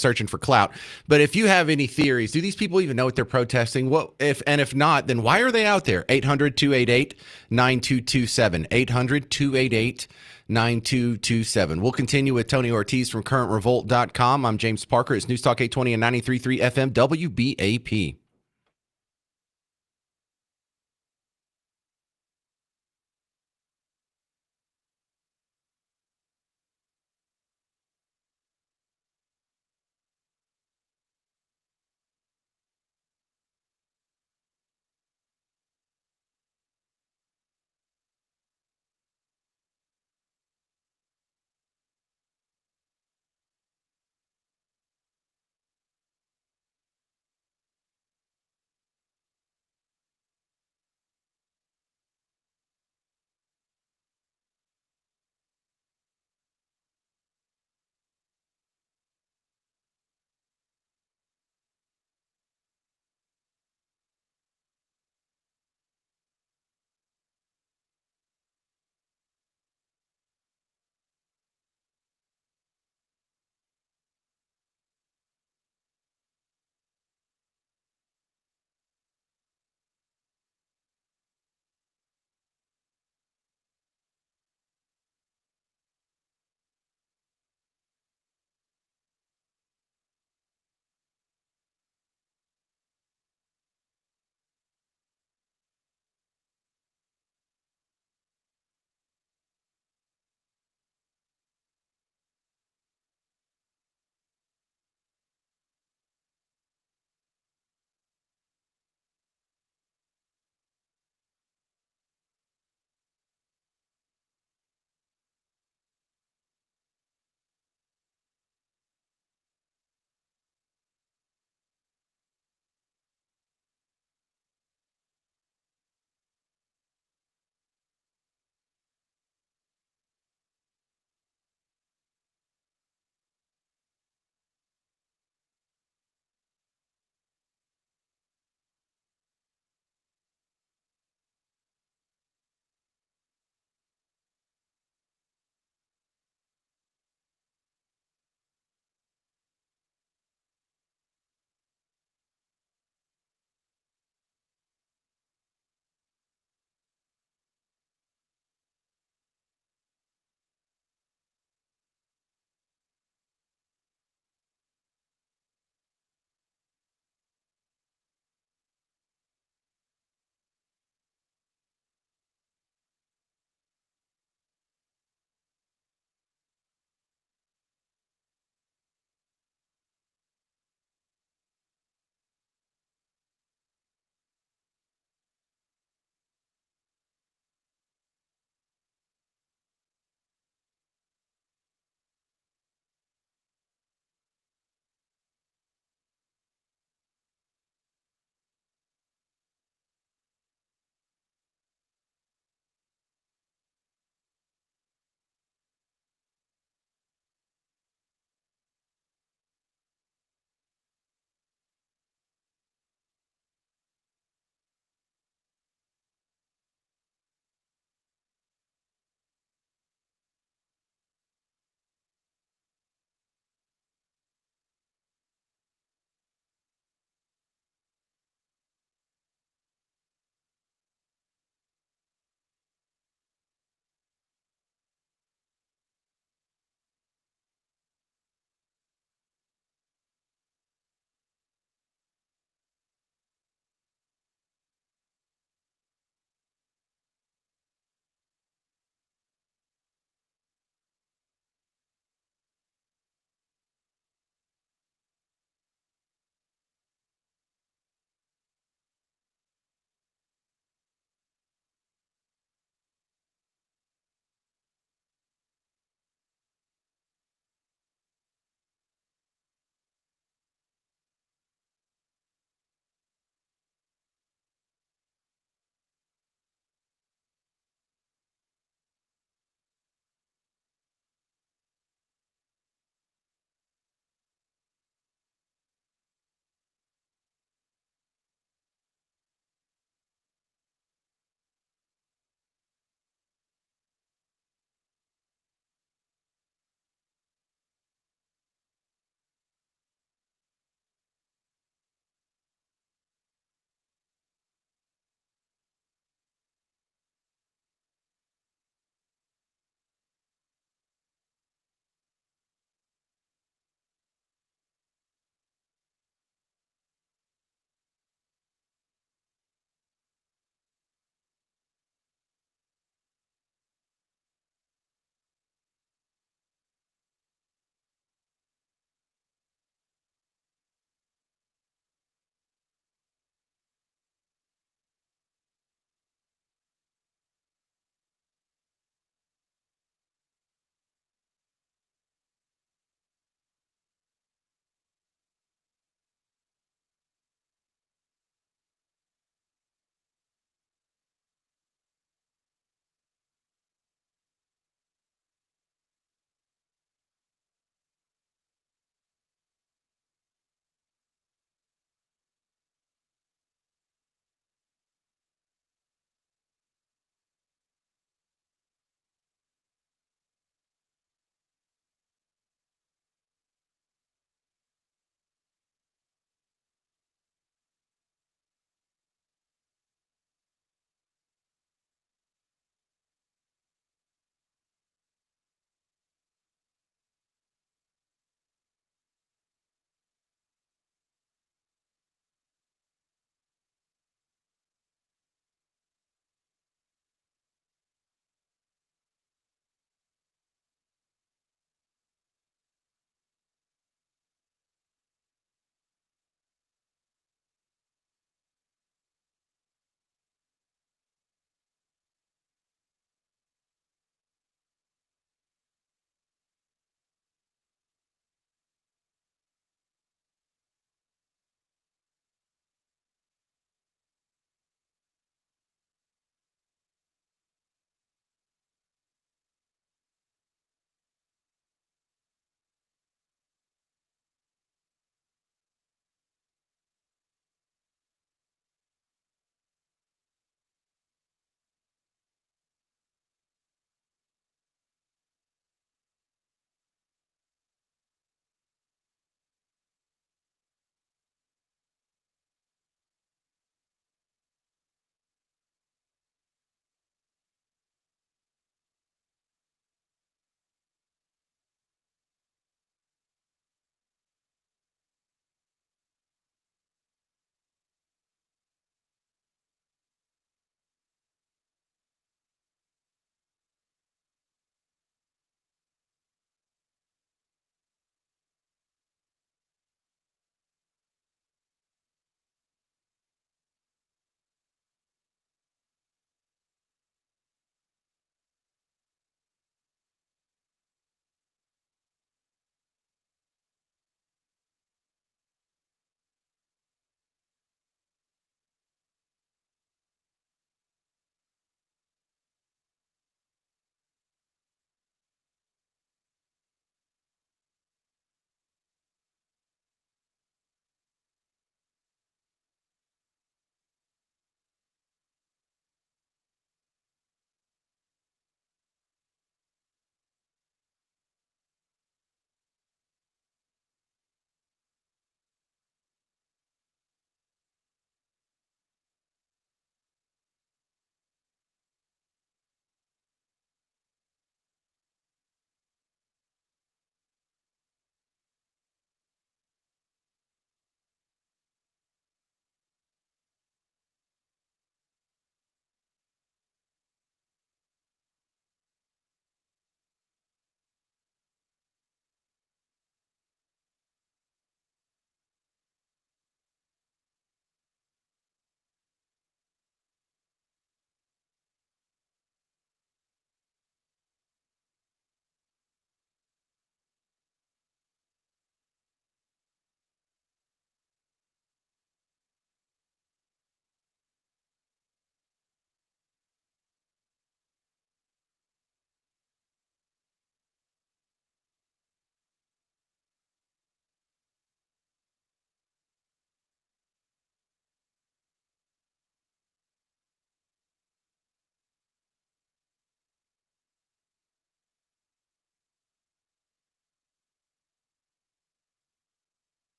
searching for clout. But if you have any theories, do these people even know what they're protesting? What if not, then why are they out there? 800-288-9227. 800-288-9227. We'll continue with Tony Ortiz from currentrevolt.com. I'm James Parker. It's News Talk 820 and 93.3 FM WBAP.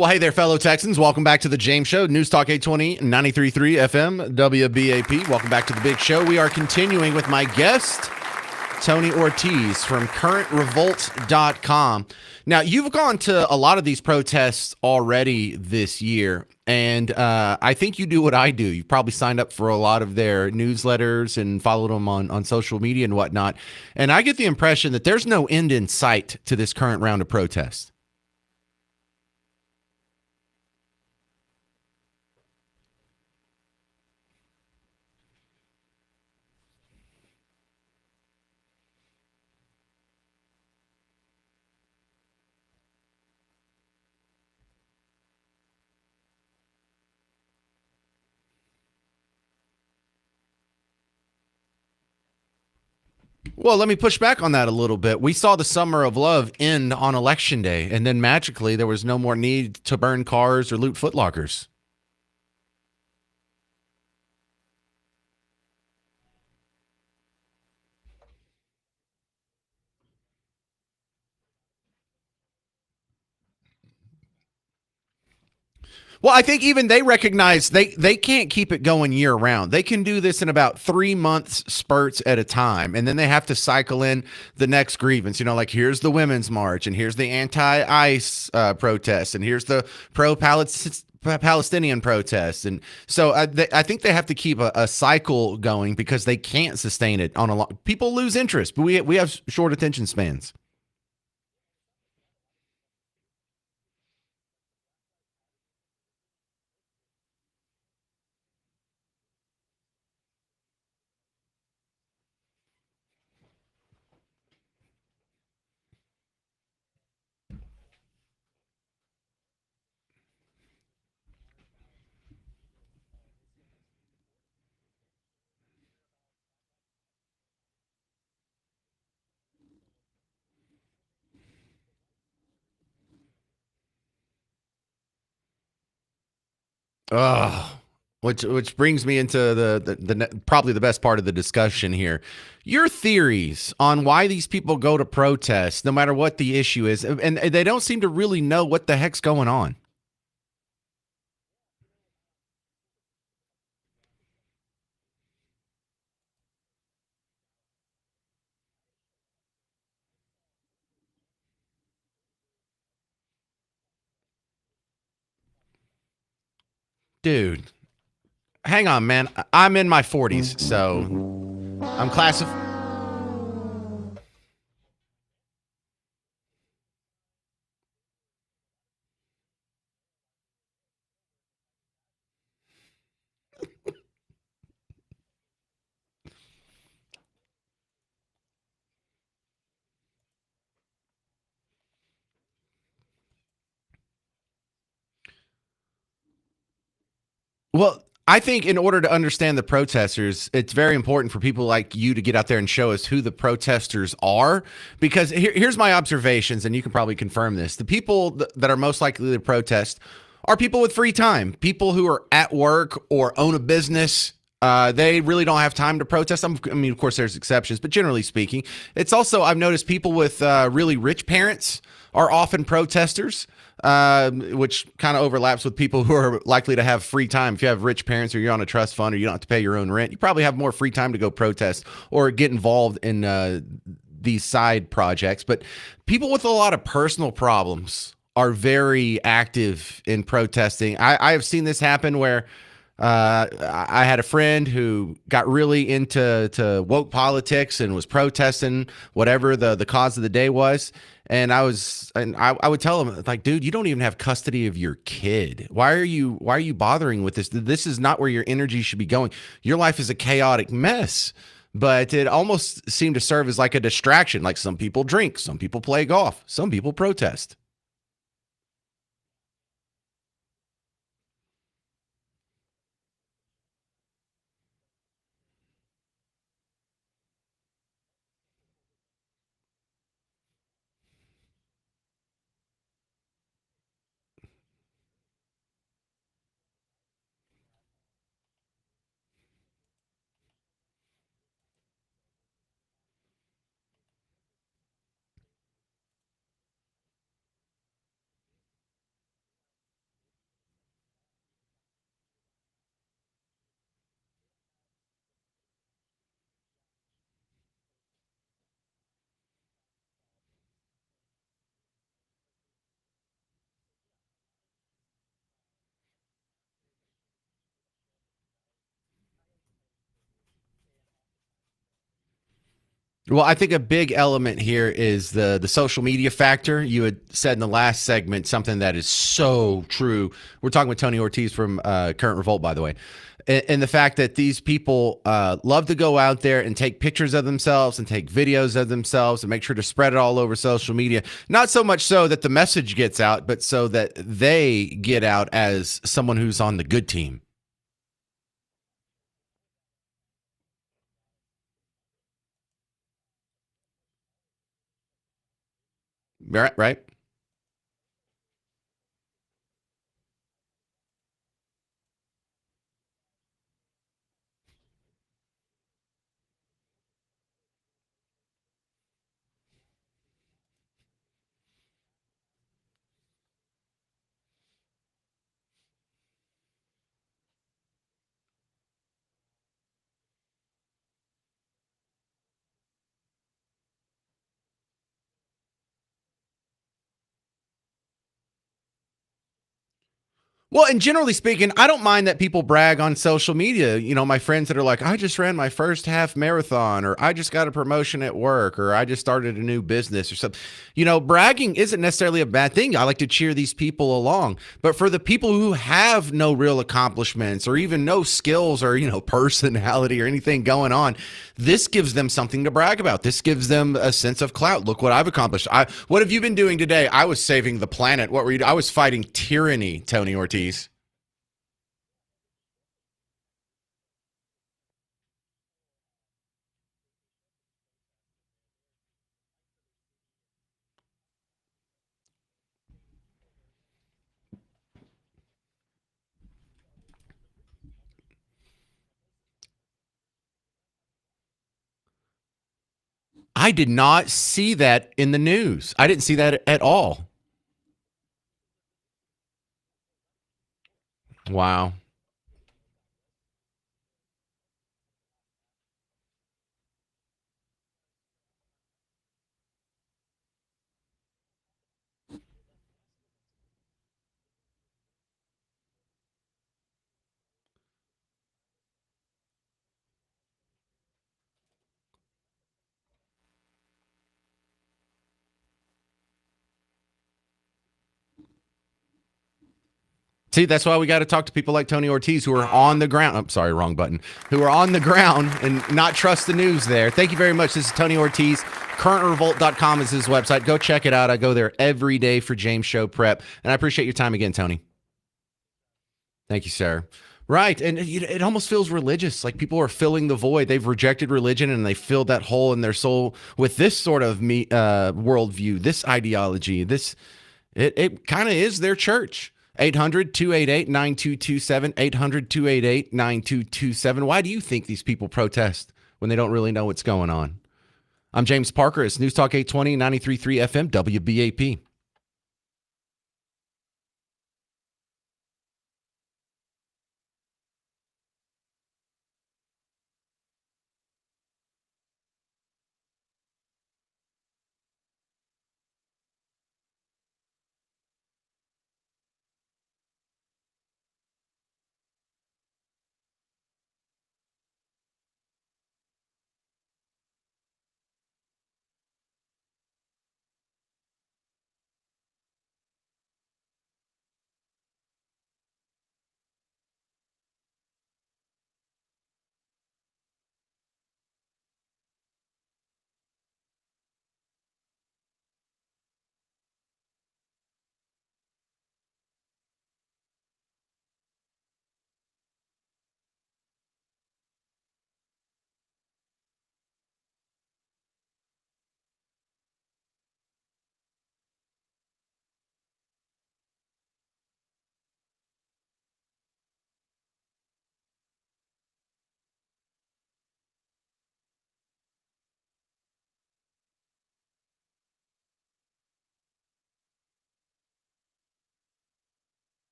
Well, hey there, fellow Texans. Welcome back to the James Show. News Talk 820, 93.3 FM, WBAP. Welcome back to the big show. We are continuing with my guest, Tony Ortiz from currentrevolt.com. Now, you've gone to a lot of these protests already this year, and I think you do what I do. You've probably signed up for a lot of their newsletters and followed them on social media and whatnot. And I get the impression that there's no end in sight to this current round of protests. Well, let me push back on that a little bit. We saw the summer of love end on Election Day, and then magically there was no more need to burn cars or loot footlockers. Well, I think even they recognize they can't keep it going year round. They can do this in about 3 months spurts at a time, and then they have to cycle in the next grievance. You know, like here's the women's march, and here's the anti-ICE protest, and here's the pro-Palestinian protests, and so I think they have to keep a cycle going because they can't sustain it on a lot. People lose interest, but we have short attention spans. Oh, which brings me into probably the best part of the discussion here. Your theories on why these people go to protest, no matter what the issue is, and they don't seem to really know what the heck's going on. Dude, hang on, man. I'm in my 40s, so I'm classified. Well, I think in order to understand the protesters, it's very important for people like you to get out there and show us who the protesters are. Because here's my observations, and you can probably confirm this. The people that are most likely to protest are people with free time, people who are at work or own a business. They really don't have time to protest. I mean, of course, there's exceptions, but generally speaking, it's also, I've noticed people with really rich parents are often protesters, which kind of overlaps with people who are likely to have free time. If you have rich parents or you're on a trust fund or you don't have to pay your own rent, you probably have more free time to go protest or get involved in these side projects. But people with a lot of personal problems are very active in protesting. I have seen this happen where I had a friend who got really into woke politics and was protesting whatever the cause of the day was. And I would tell him, like, dude, you don't even have custody of your kid. Why are you bothering with this? This is not where your energy should be going. Your life is a chaotic mess. But it almost seemed to serve as like a distraction. Like some people drink, some people play golf, some people protest. Well, I think a big element here is the social media factor. You had said in the last segment something that is so true. We're talking with Tony Ortiz from Current Revolt, by the way. And the fact that these people love to go out there and take pictures of themselves and take videos of themselves and make sure to spread it all over social media. Not so much so that the message gets out, but so that they get out as someone who's on the good team. Right? Well, and generally speaking, I don't mind that people brag on social media. You know, my friends that are like, I just ran my first half marathon, or I just got a promotion at work, or I just started a new business or something. You know, bragging isn't necessarily a bad thing. I like to cheer these people along. But for the people who have no real accomplishments or even no skills or, personality or anything going on, this gives them something to brag about. This gives them a sense of clout. Look what I've accomplished. What have you been doing today? I was saving the planet. What were you doing? I was fighting tyranny, Tony Ortiz. I did not see that in the news. I didn't see that at all. Wow. See, that's why we got to talk to people like Tony Ortiz who are on the ground. I'm sorry, wrong button. Who are on the ground and not trust the news there. Thank you very much. This is Tony Ortiz. CurrentRevolt.com is his website. Go check it out. I go there every day for James Show prep. And I appreciate your time again, Tony. Thank you, sir. Right. And it almost feels religious. Like people are filling the void. They've rejected religion and they filled that hole in their soul with this sort of worldview, this ideology. It kind of is their church. 800-288-9227, 800-288-9227. Why do you think these people protest when they don't really know what's going on? I'm James Parker. It's News Talk 820, 93.3 FM, WBAP.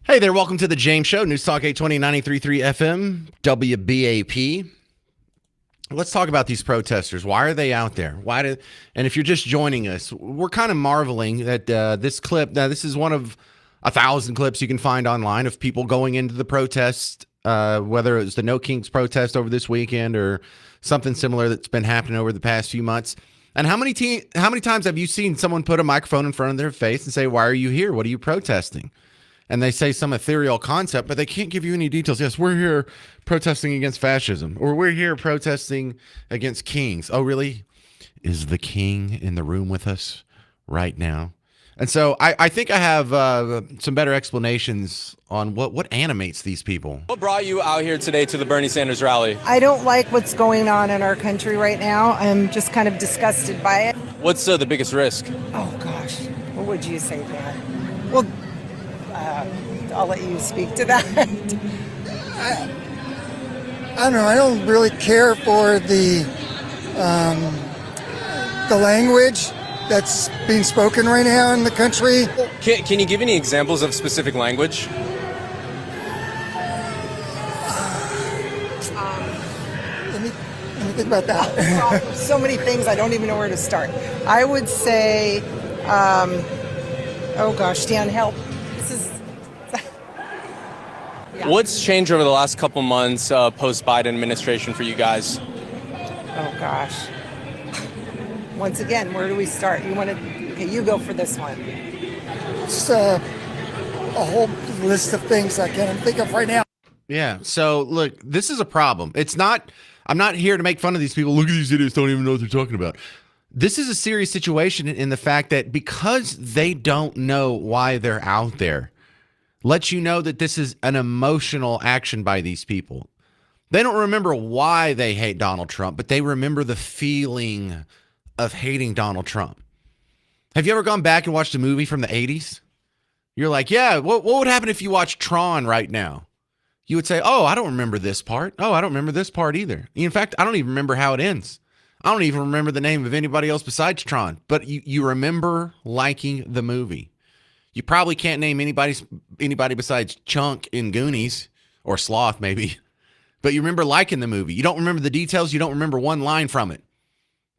Hey there, welcome to the James Show, News Talk 820 93.3 FM, WBAP. Let's talk about these protesters. Why are they out there? And if you're just joining us, we're kind of marveling that this clip, this is one of 1,000 clips you can find online of people going into the protest, whether it was the No Kings protest over this weekend or something similar that's been happening over the past few months. And how many times have you seen someone put a microphone in front of their face and say, "Why are you here? What are you protesting?" And they say some ethereal concept, but they can't give you any details. Yes, we're here protesting against fascism, or we're here protesting against kings. Oh, really? Is the king in the room with us right now? And so I think I have some better explanations on what animates these people. What brought you out here today to the Bernie Sanders rally? I don't like what's going on in our country right now. I'm just kind of disgusted by it. What's the biggest risk? Oh, gosh. What would you say, Dad? Well, I'll let you speak to that. I don't know. I don't really care for the language that's being spoken right now in the country. Can you give any examples of specific language? Let me think about that. So many things, I don't even know where to start. I would say, oh gosh, Dan, help. This is... Yeah. What's changed over the last couple months post-Biden administration for you guys? Oh gosh. Once again, where do we start? Okay, you go for this one. It's a whole list of things I can't think of right now. Yeah. So look, this is a problem. I'm not here to make fun of these people. Look at these idiots, don't even know what they're talking about. This is a serious situation in the fact that because they don't know why they're out there, lets you know that this is an emotional action by these people. They don't remember why they hate Donald Trump, but they remember the feeling of hating Donald Trump. Have you ever gone back and watched a movie from the 80s? You're like, yeah, what would happen if you watched Tron right now? You would say, oh, I don't remember this part. Oh, I don't remember this part either. In fact, I don't even remember how it ends. I don't even remember the name of anybody else besides Tron. But you remember liking the movie. You probably can't name anybody besides Chunk in Goonies or Sloth maybe. But you remember liking the movie. You don't remember the details. You don't remember one line from it.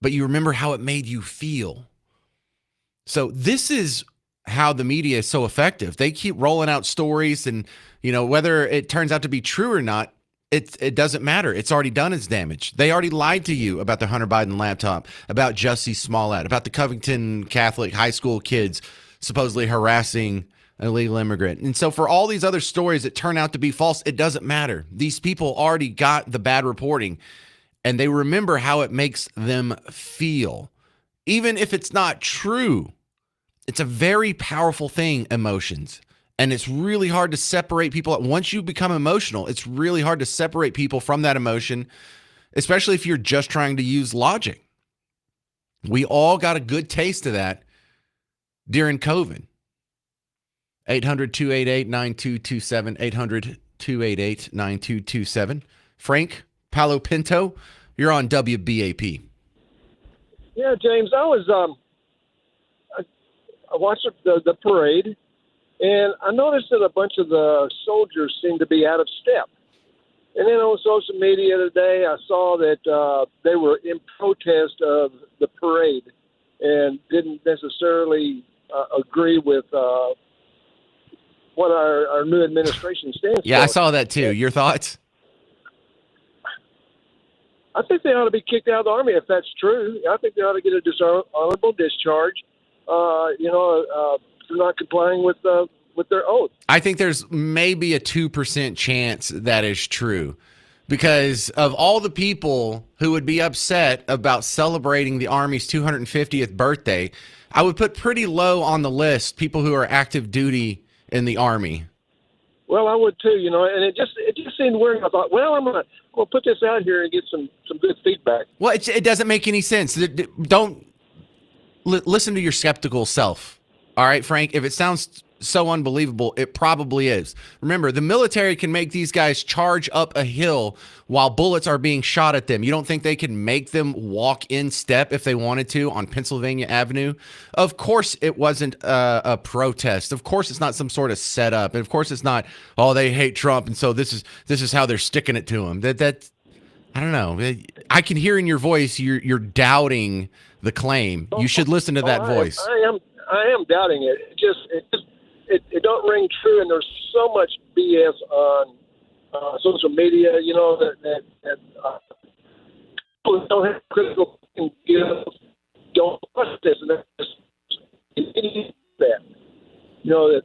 But you remember how it made you feel. So this is how the media is so effective. They keep rolling out stories and, whether it turns out to be true or not, it doesn't matter. It's already done its damage. They already lied to you about the Hunter Biden laptop, about Jussie Smollett, about the Covington Catholic high school kids supposedly harassing an illegal immigrant. And so for all these other stories that turn out to be false, it doesn't matter. These people already got the bad reporting and they remember how it makes them feel. Even if it's not true, it's a very powerful thing, emotions. And it's really hard to separate people. Once you become emotional, it's really hard to separate people from that emotion, especially if you're just trying to use logic. We all got a good taste of that during COVID. 800-288-9227, 800-288-9227. Frank Palo Pinto, you're on WBAP. Yeah, James, I watched the parade, and I noticed that a bunch of the soldiers seemed to be out of step. And then on social media today, I saw that they were in protest of the parade and didn't necessarily agree with what our new administration stands for. Yeah, I saw that too. Your thoughts? I think they ought to be kicked out of the Army if that's true. I think they ought to get a dishonorable discharge, for not complying with their oath. I think there's maybe a 2% chance that is true because of all the people who would be upset about celebrating the Army's 250th birthday, I would put pretty low on the list people who are active duty in the Army. Well, I would too, and it just seemed weird. I thought, well, I'm gonna put this out here and get some good feedback. Well, it doesn't make any sense. Don't listen to your skeptical self. All right, Frank, if it sounds so unbelievable, it probably is. Remember, the military can make these guys charge up a hill while bullets are being shot at them. You don't think they can make them walk in step if they wanted to on Pennsylvania Avenue? Of course it wasn't a protest. Of course it's not some sort of setup. And of course it's not, oh, they hate Trump, and so this is how they're sticking it to him. That I don't know. I can hear in your voice you're doubting the claim. You should listen to that voice. I am doubting it. It don't ring true, and there's so much BS on social media. You know that people don't have critical skills, don't trust this, and that's that. You know that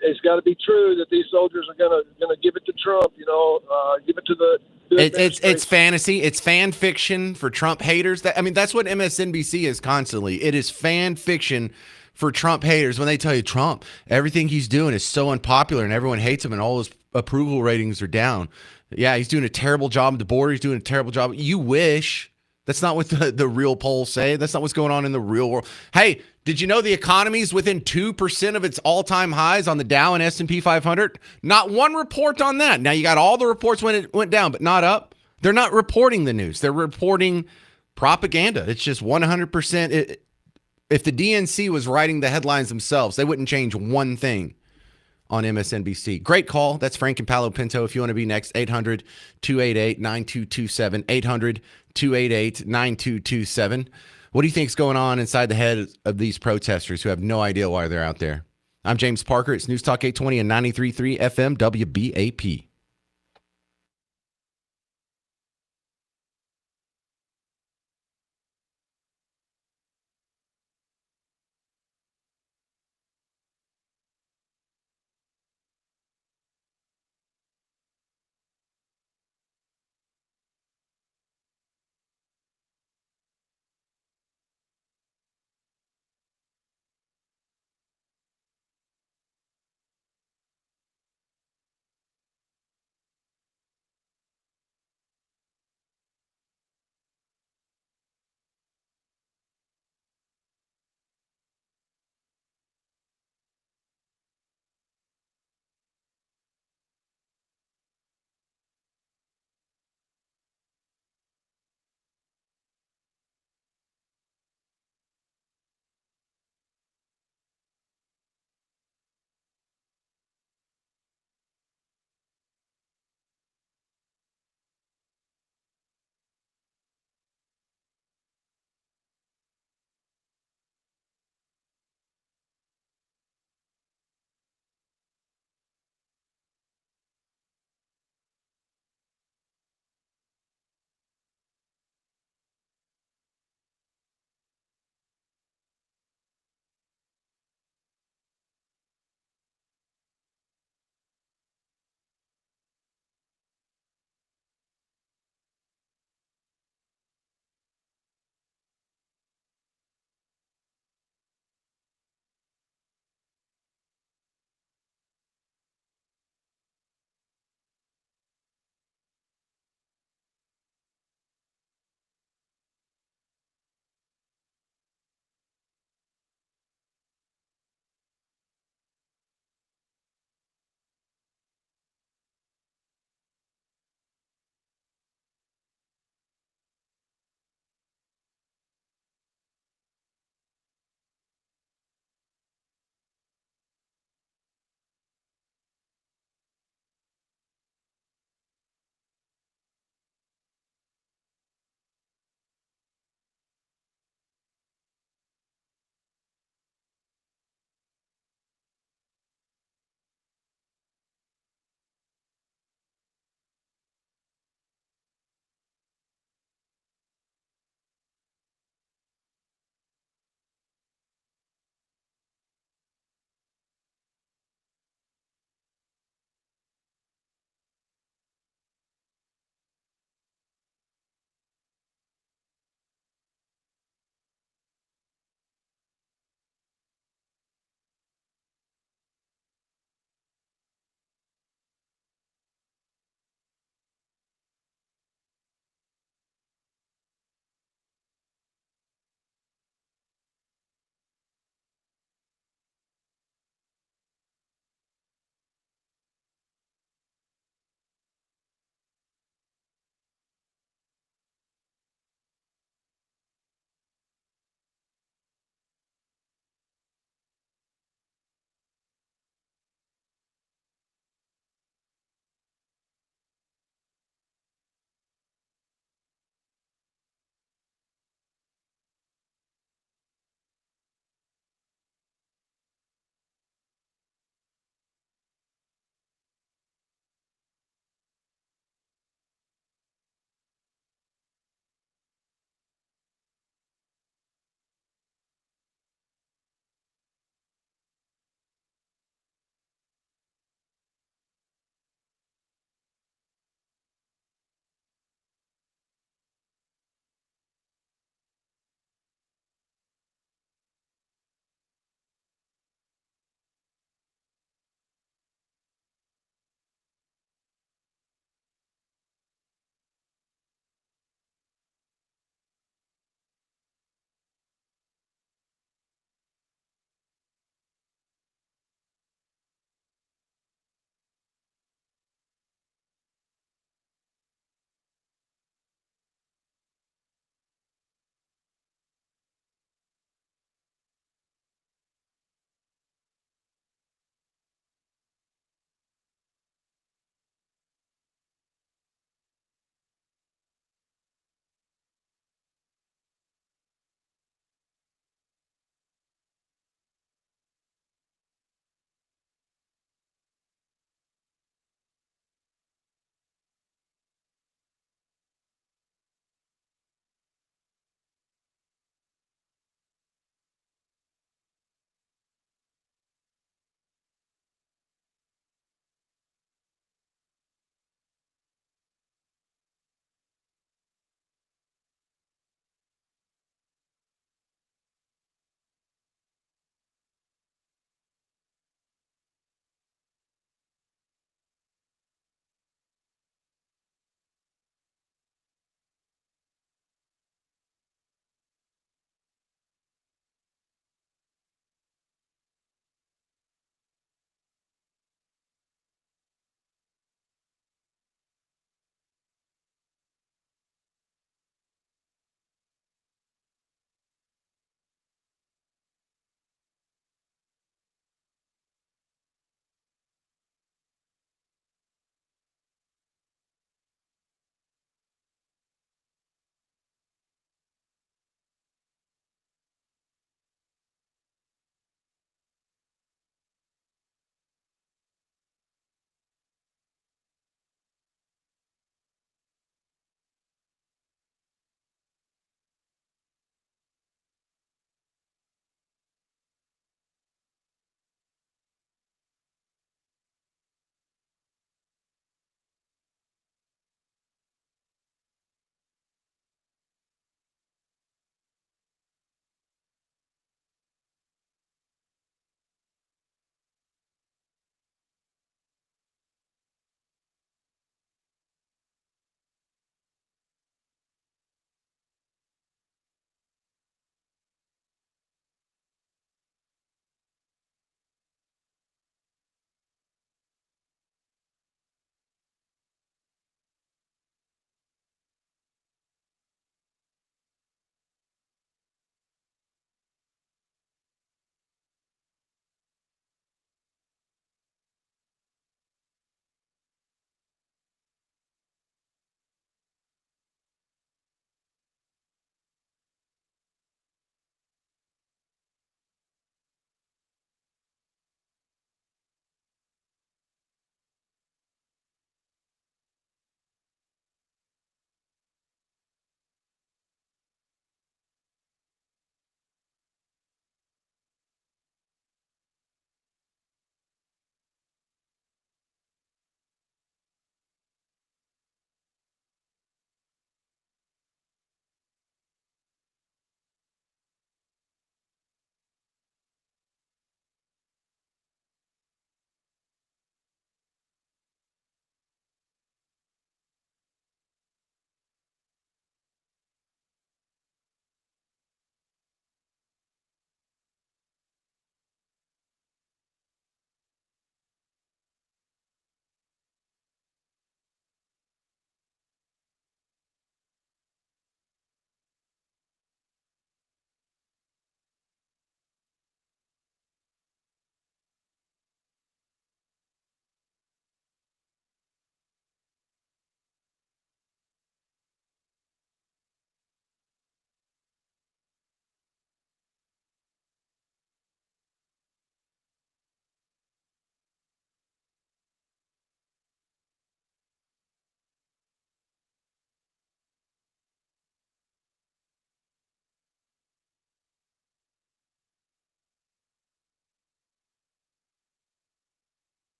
it's got to be true that these soldiers are gonna give it to Trump. You know, give it to the. It's fantasy. It's fan fiction for Trump haters. That's what MSNBC is constantly. It is fan fiction for Trump haters when they tell you Trump, everything he's doing is so unpopular and everyone hates him and all his approval ratings are down. Yeah, he's doing a terrible job at the border. He's doing a terrible job. You wish. That's not what the real polls say. That's not what's going on in the real world. Hey, did you know the economy is within 2% of its all-time highs on the Dow and S&P 500? Not one report on that. Now, you got all the reports when it went down, but not up. They're not reporting the news. They're reporting propaganda. It's just 100%. If the DNC was writing the headlines themselves, they wouldn't change one thing on MSNBC. Great call. That's Frank and Palo Pinto. If you want to be next, 800-288-9227. 800-288-9227. What do you think is going on inside the head of these protesters who have no idea why they're out there? I'm James Parker. It's News Talk 820 and 93.3 FM WBAP.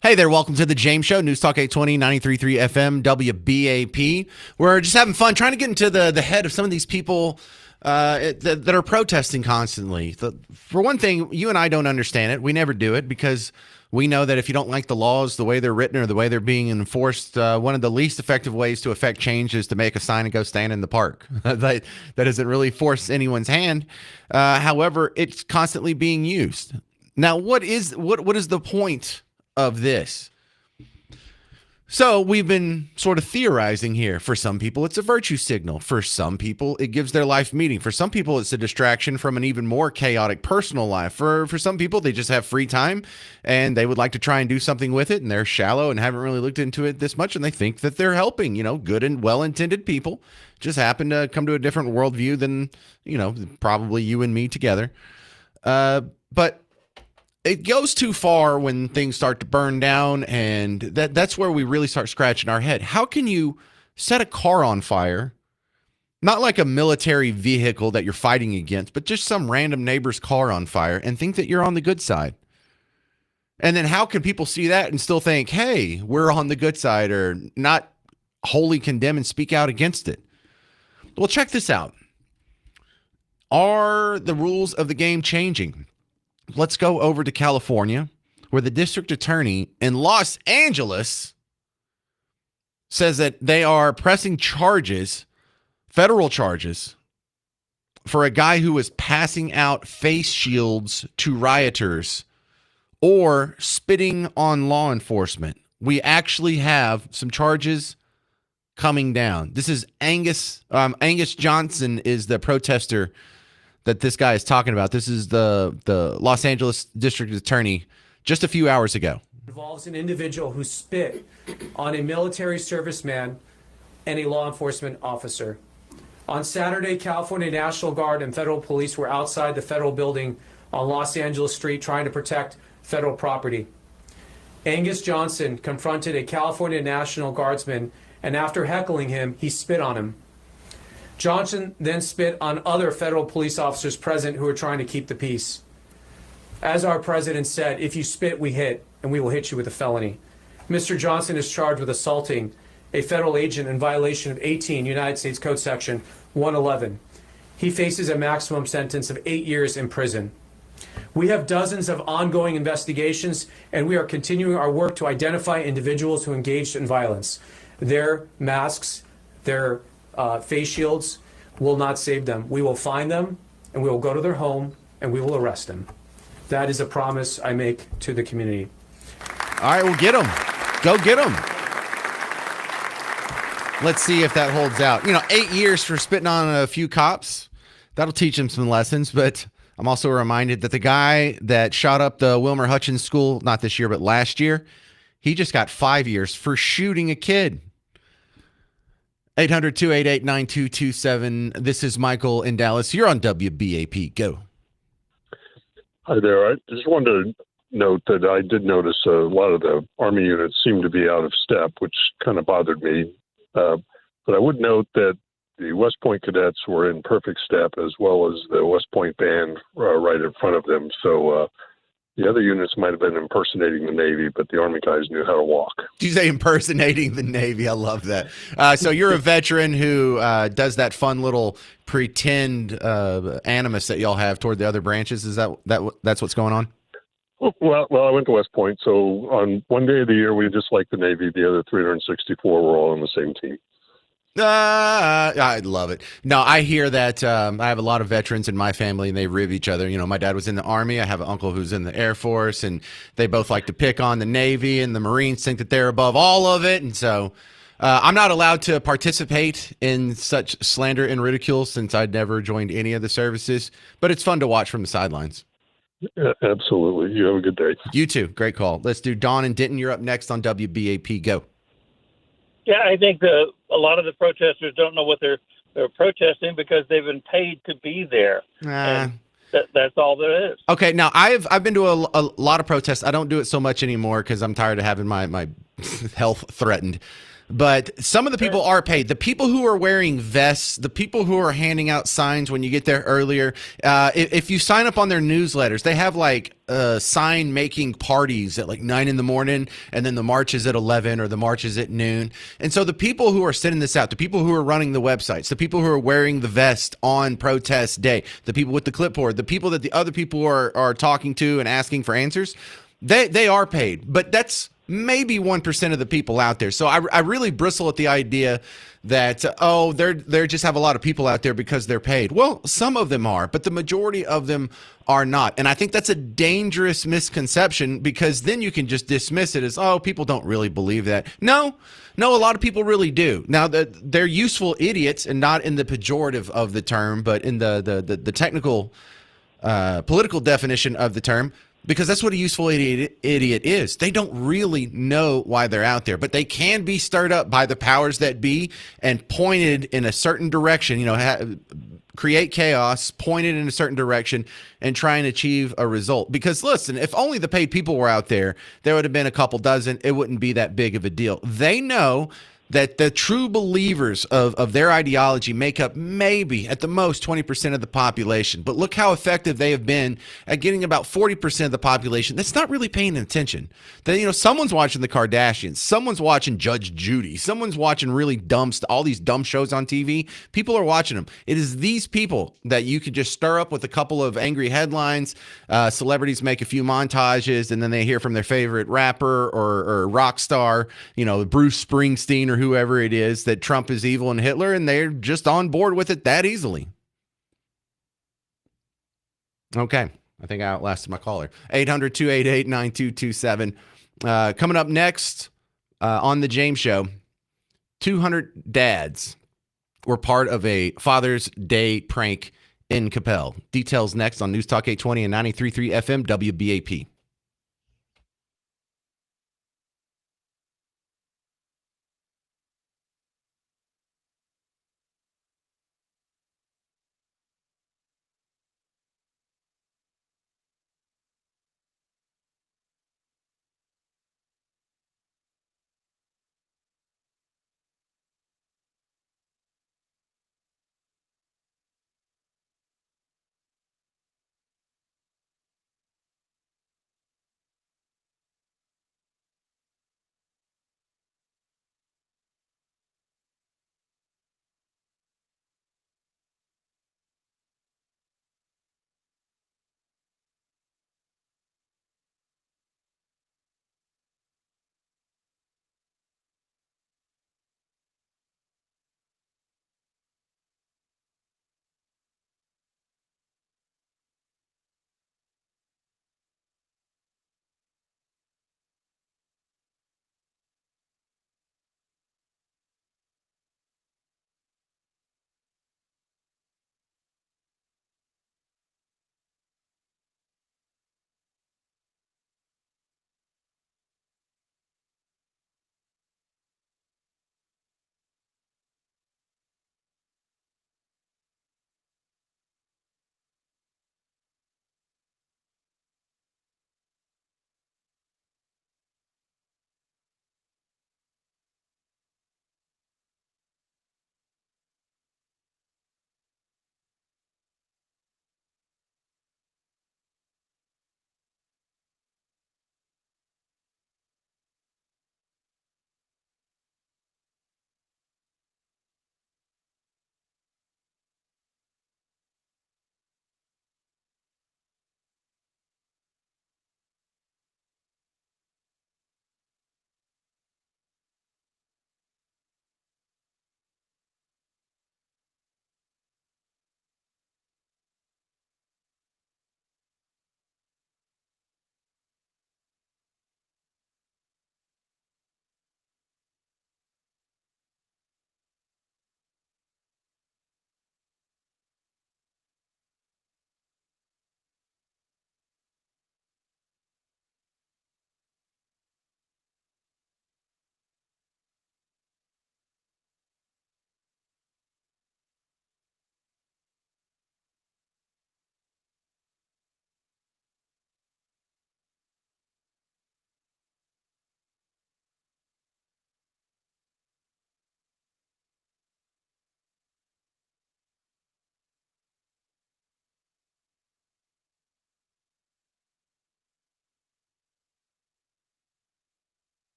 Hey there, welcome to the James Show, News Talk 820, 93.3 FM, WBAP. We're just having fun trying to get into the head of some of these people that are protesting constantly. For one thing, you and I don't understand it. We never do it because we know that if you don't like the laws, the way they're written or the way they're being enforced, one of the least effective ways to affect change is to make a sign and go stand in the park. that doesn't really force anyone's hand. However, it's constantly being used. Now, what is the point of this? So we've been sort of theorizing here. For some people, it's a virtue signal. For some people, it gives their life meaning. For some people, it's a distraction from an even more chaotic personal life. For some people, they just have free time and they would like to try and do something with it, and they're shallow and haven't really looked into it this much, and they think that they're helping. Good and well-intended people just happen to come to a different worldview than, probably you and me together. But it goes too far when things start to burn down, and that's where we really start scratching our head. How can you set a car on fire, not like a military vehicle that you're fighting against, but just some random neighbor's car on fire, and think that you're on the good side? And then how can people see that and still think, hey, we're on the good side, or not wholly condemn and speak out against it? Well, check this out. Are the rules of the game changing? Let's go over to California, where the district attorney in Los Angeles says that they are pressing charges, federal charges, for a guy who was passing out face shields to rioters or spitting on law enforcement. We actually have some charges coming down. This is Angus Johnson is the protester that this guy is talking about. This is the Los Angeles district attorney just a few hours ago. Involves an individual who spit on a military serviceman and a law enforcement officer. On Saturday, California National Guard and federal police were outside the federal building on Los Angeles Street trying to protect federal property. Angus Johnson confronted a California National Guardsman, and after heckling him, he spit on him. Johnson then spit on other federal police officers present who were trying to keep the peace. As our president said, if you spit, we hit, and we will hit you with a felony. Mr. Johnson is charged with assaulting a federal agent in violation of 18 United States Code Section 111. He faces a maximum sentence of 8 years in prison. We have dozens of ongoing investigations, and we are continuing our work to identify individuals who engaged in violence. Their masks, their face shields will not save them. We will find them, and we will go to their home, and we will arrest them. That is a promise I make to the community. All right, well, get them. Go get them. Let's see if that holds out. 8 years for spitting on a few cops. That'll teach them some lessons, but I'm also reminded that the guy that shot up the Wilmer Hutchins School, not this year, but last year, he just got 5 years for shooting a kid. 800-288-9227. This is Michael in Dallas. You're on WBAP. Go. Hi there. I just wanted to note that I did notice a lot of the Army units seem to be out of step, which kind of bothered me. But I would note that the West Point cadets were in perfect step, as well as the West Point band right in front of them. So the other units might have been impersonating the Navy, but the Army guys knew how to walk. Did you say impersonating the Navy? I love that. So you're a veteran who does that fun little pretend animus that y'all have toward the other branches. Is that's what's going on? Well, I went to West Point, so on one day of the year we just like the Navy. The other 364 were all on the same team. I love it. No, I hear that. I have a lot of veterans in my family, and they rib each other. My dad was in the Army. I have an uncle who's in the Air Force, and they both like to pick on the Navy, and the Marines think that they're above all of it. And so I'm not allowed to participate in such slander and ridicule since I'd never joined any of the services, but it's fun to watch from the sidelines. Yeah, absolutely. You have a good day. You too. Great call. Let's do Don and Denton. You're up next on WBAP. Go. Yeah, I think a lot of the protesters don't know what they're protesting because they've been paid to be there. And that's all there is. Okay, now I've been to a lot of protests. I don't do it so much anymore because I'm tired of having my health threatened. But some of the people are paid. The people who are wearing vests, the people who are handing out signs when you get there earlier, if you sign up on their newsletters, they have like sign making parties at like 9 in the morning, and then the march is at 11 or the march is at noon. And so the people who are sending this out, the people who are running the websites, the people who are wearing the vest on protest day, the people with the clipboard, the people that the other people are talking to and asking for answers, they are paid. But that's maybe 1% of the people out there. So I really bristle at the idea that, they're just have a lot of people out there because they're paid. Well, some of them are, but the majority of them are not. And I think that's a dangerous misconception, because then you can just dismiss it as, people don't really believe that. No, a lot of people really do. Now, they're useful idiots, and not in the pejorative of the term, but in the technical political definition of the term. Because that's what a useful idiot is. They don't really know why they're out there, but they can be stirred up by the powers that be and pointed in a certain direction, create chaos, pointed in a certain direction, and try and achieve a result. Because listen, if only the paid people were out there, there would have been a couple dozen. It wouldn't be that big of a deal. They know that the true believers of their ideology make up maybe at the most 20% of the population. But look how effective they have been at getting about 40% of the population that's not really paying attention. That, someone's watching the Kardashians, someone's watching Judge Judy, someone's watching really all these dumb shows on TV. People are watching them. It is these people that you could just stir up with a couple of angry headlines. Celebrities make a few montages, and then they hear from their favorite rapper or rock star, Bruce Springsteen or whoever it is, that Trump is evil and Hitler, and they're just on board with it that easily. Okay. I think I outlasted my caller. 800-288-9227. Coming up next on the James Show, 200 dads were part of a Father's Day prank in Capel. Details next on News Talk 820 and 93.3 FM WBAP.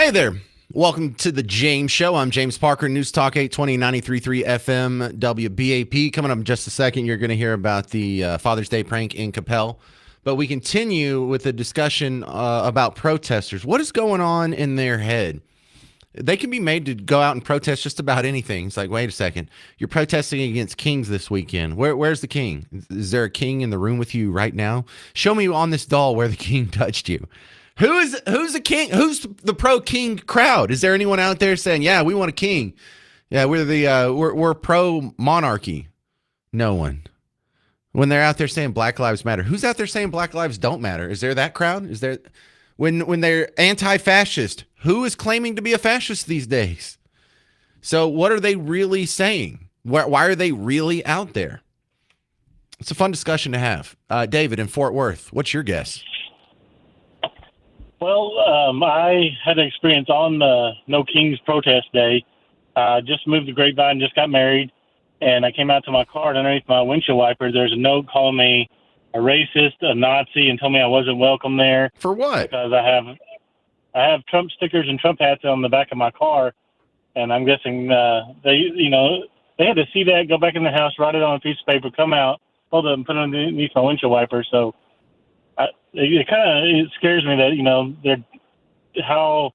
Hey there. Welcome to the James Show. I'm James Parker, News Talk 820 93.3 FM WBAP. Coming up in just a second, you're going to hear about the Father's Day prank in Capel. But we continue with the discussion about protesters. What is going on in their head? They can be made to go out and protest just about anything. It's like, wait a second. You're protesting against kings this weekend. Where's the king? Is there a king in the room with you right now? Show me on this doll where the king touched you. Who's the king? Who's the pro-king crowd? Is there anyone out there saying, yeah, we want a king? Yeah, we're pro-monarchy. No one. When they're out there saying Black Lives Matter, who's out there saying Black Lives don't matter? Is there that crowd? Is there when they're anti-fascist? Who is claiming to be a fascist these days? So what are they really saying? Why are they really out there? It's a fun discussion to have. David in Fort Worth, what's your guess? Well, I had an experience on No Kings protest day. Just moved to Grapevine, just got married, and I came out to my car, and underneath my windshield wiper, there's a note calling me a racist, a Nazi, and told me I wasn't welcome there. For what? Because I have Trump stickers and Trump hats on the back of my car, and I'm guessing they had to see that, go back in the house, write it on a piece of paper, come out, hold it, and put it underneath my windshield wiper. So it scares me that they're how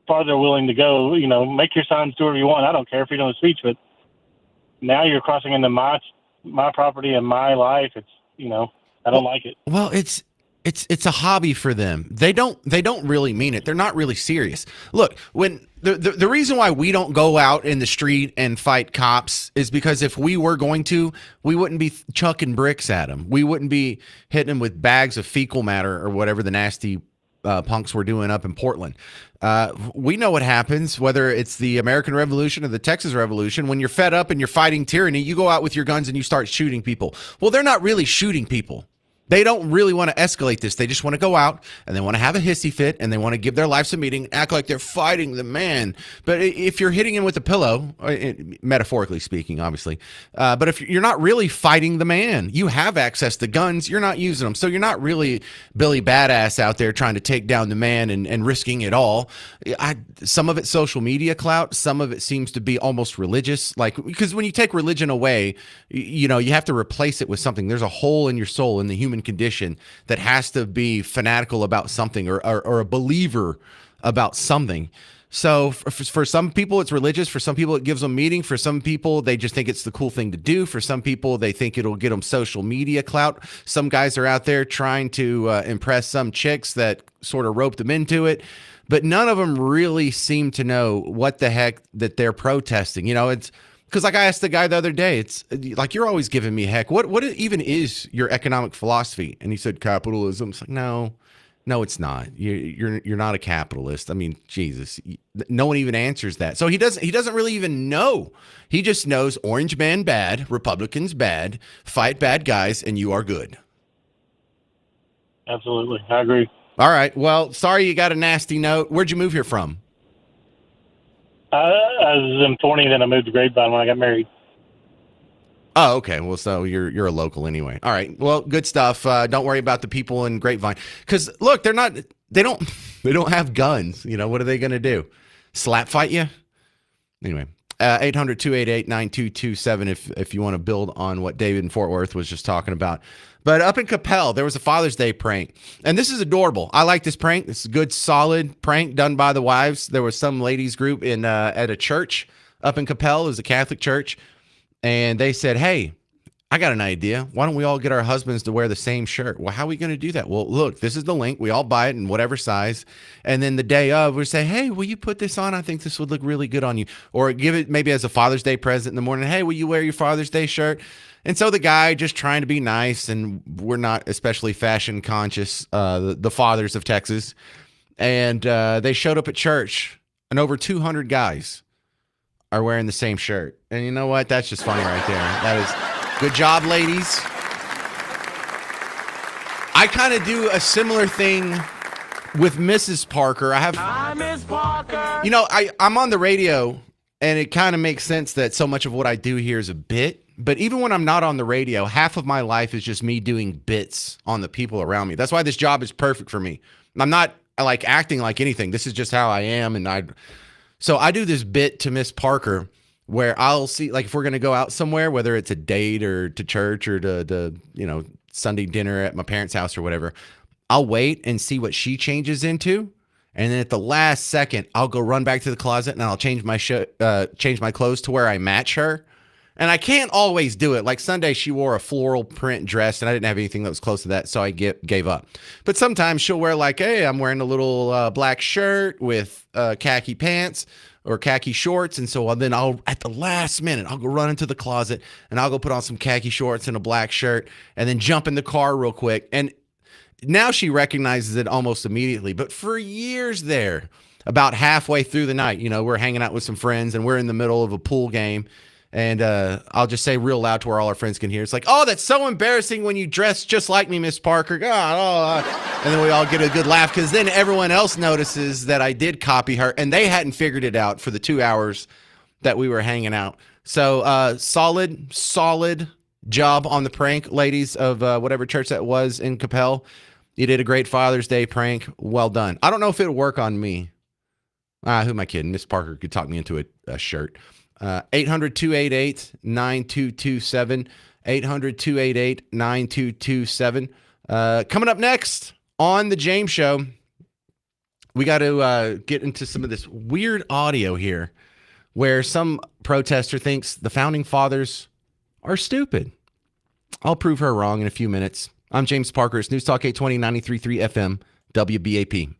far they're willing to go. Make your signs do whatever you want. I don't care, freedom of speech, but now you're crossing into my property and my life. It's I don't like it. Well, it's a hobby for them. They don't really mean it. They're not really serious. Look, when the reason why we don't go out in the street and fight cops is because if we were going to, we wouldn't be chucking bricks at them. We wouldn't be hitting them with bags of fecal matter or whatever the nasty punks were doing up in Portland. We know what happens, whether it's the American Revolution or the Texas Revolution. When you're fed up and you're fighting tyranny, you go out with your guns and you start shooting people. Well, they're not really shooting people. They don't really want to escalate this. They just want to go out and they want to have a hissy fit and they want to give their lives a meeting and act like they're fighting the man. But if you're hitting him with a pillow, metaphorically speaking, obviously, but if you're not really fighting the man, you have access to guns, you're not using them. So you're not really Billy Badass out there trying to take down the man and risking it all. Some of it's social media clout. Some of it seems to be almost religious. Because when you take religion away, you have to replace it with something. There's a hole in your soul, in the human condition, that has to be fanatical about something or a believer about something. So for some people it's religious, for some people it gives them meaning, for some people they just think it's the cool thing to do, for some people they think it'll get them social media clout. Some guys are out there trying to impress some chicks that sort of rope them into it, but none of them really seem to know what the heck that they're protesting. It's because, like I asked the guy the other day, it's like, you're always giving me heck. What even is your economic philosophy? And he said capitalism. It's like, no, it's not. You're not a capitalist. I mean, Jesus, no one even answers that. So he doesn't really even know. He just knows orange man bad, Republicans bad, fight bad guys, and you are good. Absolutely, I agree. All right. Well, sorry you got a nasty note. Where'd you move here from? I was in Thorny, then I moved to Grapevine when I got married. Oh, okay. Well, so you're a local anyway. All right. Well, good stuff. Don't worry about the people in Grapevine, because look, they don't have guns. What are they going to do? Slap fight you? Anyway, 800-288-9227 if you want to build on what David in Fort Worth was just talking about. But up in Capel, there was a Father's Day prank. And this is adorable. I like this prank. This is a good, solid prank done by the wives. There was some ladies group at a church up in Capel. It was a Catholic church. And they said, hey, I got an idea. Why don't we all get our husbands to wear the same shirt? Well, how are we going to do that? Well, look, this is the link. We all buy it in whatever size. And then the day of, we say, hey, will you put this on? I think this would look really good on you. Or give it maybe as a Father's Day present in the morning. Hey, will you wear your Father's Day shirt? And so the guy just trying to be nice, and we're not especially fashion conscious, the fathers of Texas. And they showed up at church, and over 200 guys are wearing the same shirt. And you know what? That's just funny right there. That is good job, ladies. I kind of do a similar thing with Mrs. Parker. Hi, Miss Parker. I'm on the radio, and it kind of makes sense that so much of what I do here is a bit. But even when I'm not on the radio, half of my life is just me doing bits on the people around me. That's why this job is perfect for me. I'm not like acting like anything. This is just how I am. And so I do this bit to Miss Parker where I'll see, like, if we're going to go out somewhere, whether it's a date or to church or to Sunday dinner at my parents' house or whatever, I'll wait and see what she changes into. And then at the last second, I'll go run back to the closet and I'll change my clothes to where I match her. And I can't always do it. Like Sunday, she wore a floral print dress, and I didn't have anything that was close to that, so I gave up. But sometimes she'll wear like, hey, I'm wearing a little black shirt with khaki pants or khaki shorts. And so then at the last minute, I'll go run into the closet, and I'll go put on some khaki shorts and a black shirt, and then jump in the car real quick. And now she recognizes it almost immediately. But for years there, about halfway through the night, we're hanging out with some friends, and we're in the middle of a pool game. And I'll just say real loud to where all our friends can hear. It's like, oh, that's so embarrassing when you dress just like me, Miss Parker. God, and then we all get a good laugh because then everyone else notices that I did copy her, and they hadn't figured it out for the 2 hours that we were hanging out. So solid job on the prank, ladies of whatever church that was in Capel. You did a great Father's Day prank. Well done. I don't know if it'll work on me. Who am I kidding? Miss Parker could talk me into a shirt. 800-288-9227. 800-288-9227. Coming up next on The James Show, we got to get into some of this weird audio here where some protester thinks the Founding Fathers are stupid. I'll prove her wrong in a few minutes. I'm James Parker. It's News Talk 820 93.3 FM, WBAP.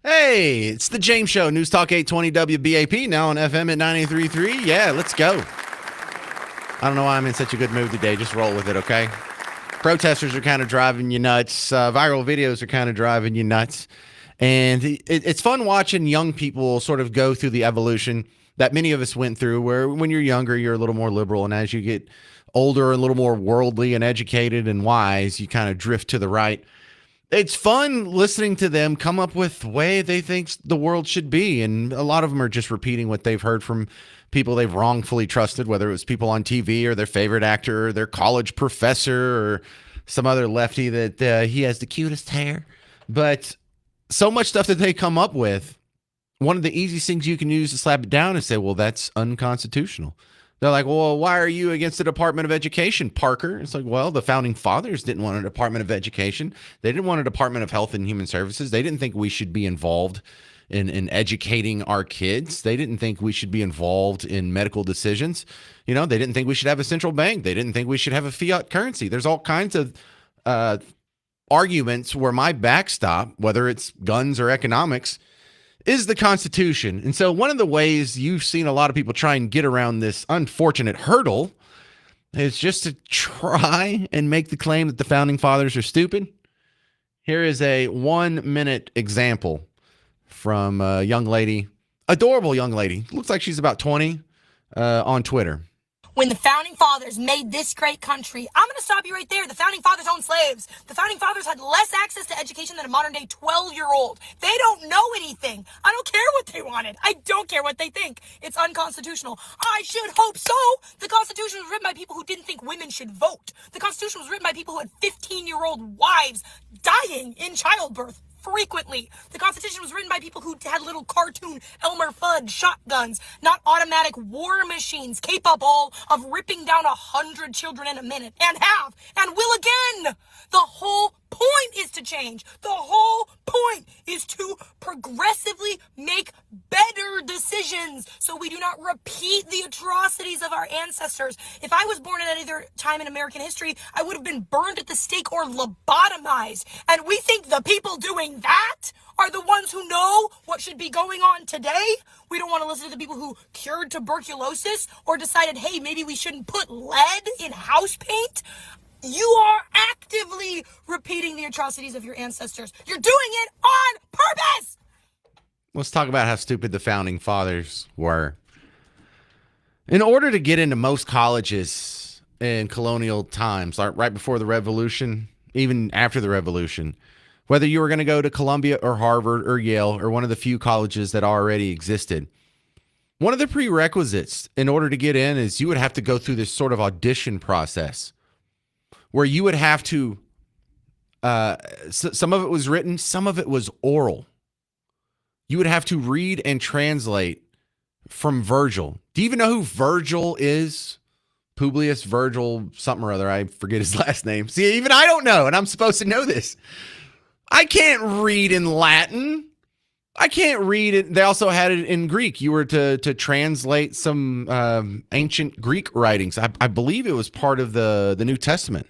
Hey, it's the James Show, News Talk 820 WBAP, now on FM at 93.3. Yeah, let's go. I don't know why I'm in such a good mood today. Just roll with it, okay? Protesters are kind of driving you nuts. Viral videos are kind of driving you nuts. And it's fun watching young people sort of go through the evolution that many of us went through, where when you're younger, you're a little more liberal. And as you get older, a little more worldly and educated and wise, you kind of drift to the right. It's fun listening to them come up with the way they think the world should be. And a lot of them are just repeating what they've heard from people they've wrongfully trusted, whether it was people on TV or their favorite actor or their college professor or some other lefty that he has the cutest hair. But so much stuff that they come up with, one of the easiest things you can use to slap it down is say, well, that's unconstitutional. They're like, well, why are you against the Department of Education, Parker? It's like, well, the founding fathers didn't want a Department of Education. They didn't want a Department of Health and Human Services. They didn't think we should be involved in educating our kids. They didn't think we should be involved in medical decisions. You know, they didn't think we should have a central bank. They didn't think we should have a fiat currency. There's all kinds of arguments where my backstop, whether it's guns or economics, is the Constitution. And so one of the ways you've seen a lot of people try and get around this unfortunate hurdle is just to try and make the claim that the founding fathers are stupid. Here is a 1-minute example from a young lady, adorable young lady, looks like she's about 20, on Twitter. When the founding fathers made this great country, I'm going to stop you right there. The founding fathers owned slaves. The founding fathers had less access to education than a modern day 12-year-old. They don't know anything. I don't care what they wanted. I don't care what they think. It's unconstitutional. I should hope so. The Constitution was written by people who didn't think women should vote. The Constitution was written by people who had 15-year-old wives dying in childbirth frequently. The Constitution was written by people who had little cartoon Elmer Fudd shotguns, not automatic war machines capable of ripping down 100 children in a minute, and have, and will again. The whole point is to change. The whole point is to progressively make better decisions so we do not repeat the atrocities of our ancestors. If I was born at any other time in American history, I would have been burned at the stake or lobotomized. And we think the people doing that are the ones who know what should be going on today. We don't want to listen to the people who cured tuberculosis or decided, hey, maybe we shouldn't put lead in house paint. You are actively repeating the atrocities of your ancestors. You're doing it on purpose. Let's talk about how stupid the founding fathers were. In order to get into most colleges in colonial times, like right before the Revolution, even after the Revolution, whether you were going to go to Columbia or Harvard or Yale or one of the few colleges that already existed, one of the prerequisites in order to get in is you would have to go through this sort of audition process where you would have to, some of it was written, some of it was oral. You would have to read and translate from Virgil. Do you even know who Virgil is? Publius Virgil something or other. I forget his last name. See, even I don't know, and I'm supposed to know this. I can't read in Latin. I can't read it. They also had it in Greek. You were to translate some ancient Greek writings. I believe it was part of the New Testament.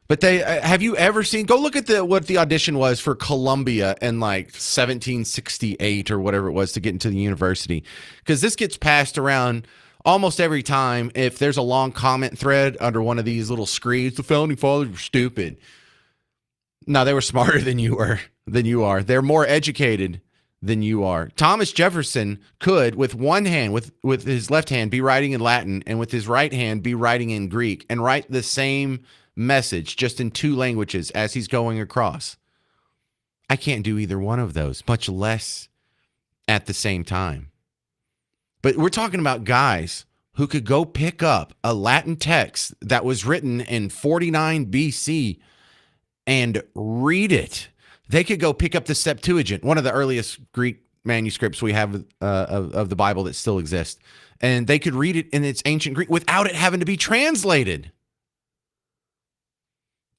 But they have you ever seen? Go look at what the audition was for Columbia in like 1768 or whatever it was to get into the university, because this gets passed around almost every time. If there's a long comment thread under one of these little screeds, the founding fathers were stupid. No, they were smarter than you are. They're more educated than you are. Thomas Jefferson could, with one hand, with his left hand, be writing in Latin, and with his right hand be writing in Greek, and write the same message just in two languages as he's going across. I can't do either one of those, much less at the same time. But we're talking about guys who could go pick up a Latin text that was written in 49 BC and read it. They could go pick up the Septuagint, one of the earliest Greek manuscripts we have of the Bible that still exists, and they could read it in its ancient Greek without it having to be translated.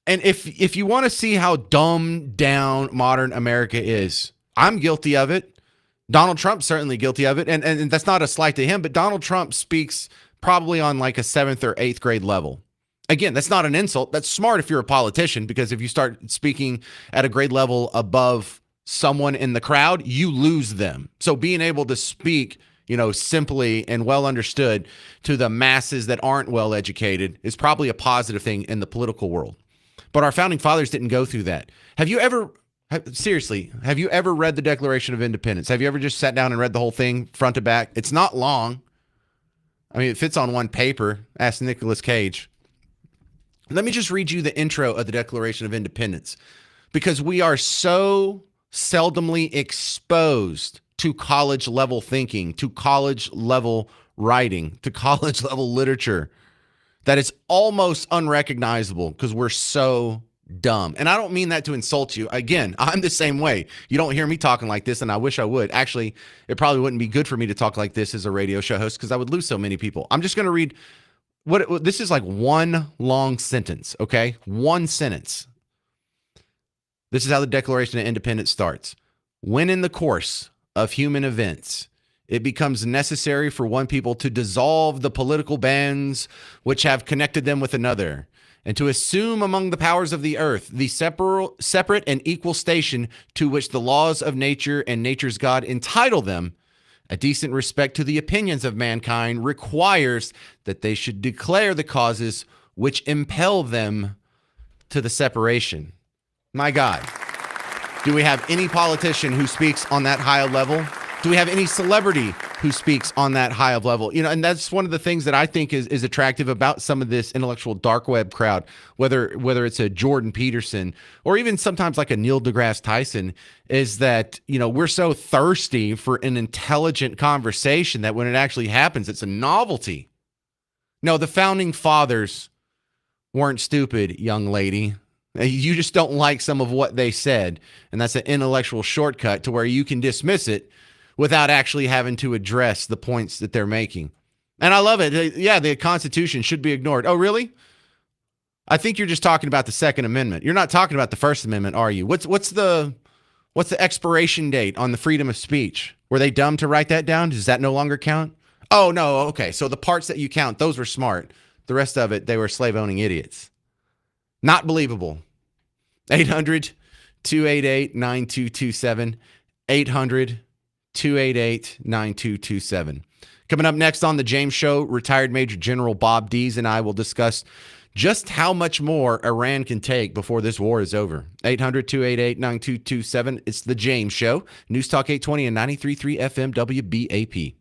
And if you want to see how dumbed down modern America is, I'm guilty of it. Donald Trump's certainly guilty of it. And that's not a slight to him, but Donald Trump speaks probably on like a 7th or 8th grade level. Again, that's not an insult. That's smart if you're a politician, because if you start speaking at a grade level above someone in the crowd, you lose them. So being able to speak, simply and well understood to the masses that aren't well educated is probably a positive thing in the political world. But our founding fathers didn't go through that. Have you ever read the Declaration of Independence? Have you ever just sat down and read the whole thing front to back? It's not long. I mean, it fits on one paper. Ask Nicolas Cage. Let me just read you the intro of the Declaration of Independence, because we are so seldomly exposed to college level thinking, to college level writing, to college level literature, that it's almost unrecognizable because we're so dumb. And I don't mean that to insult you. Again, I'm the same way. You don't hear me talking like this, and I wish I would. Actually, it probably wouldn't be good for me to talk like this as a radio show host because I would lose so many people. I'm just going to read this is like one long sentence, okay? One sentence. This is how the Declaration of Independence starts. When in the course of human events, it becomes necessary for one people to dissolve the political bands which have connected them with another, and to assume among the powers of the earth the separate and equal station to which the laws of nature and nature's God entitle them, a decent respect to the opinions of mankind requires that they should declare the causes which impel them to the separation. My God, do we have any politician who speaks on that high of level? Do we have any celebrity who speaks on that high of level? And that's one of the things that I think is attractive about some of this intellectual dark web crowd, whether it's a Jordan Peterson or even sometimes like a Neil deGrasse Tyson, is that, we're so thirsty for an intelligent conversation that when it actually happens, it's a novelty. No, the founding fathers weren't stupid, young lady. You just don't like some of what they said, and that's an intellectual shortcut to where you can dismiss it without actually having to address the points that they're making. And I love it. Yeah, the Constitution should be ignored. Oh, really? I think you're just talking about the Second Amendment. You're not talking about the First Amendment, are you? What's the expiration date on the freedom of speech? Were they dumb to write that down? Does that no longer count? Oh, no. Okay. So the parts that you count, those were smart. The rest of it, they were slave-owning idiots. Not believable. 800-288-9227. 800-288-9227. Coming up next on The James Show, retired Major General Bob Dees and I will discuss just how much more Iran can take before this war is over. 800-288-9227. It's The James Show. News Talk 820 and 93.3 FM WBAP.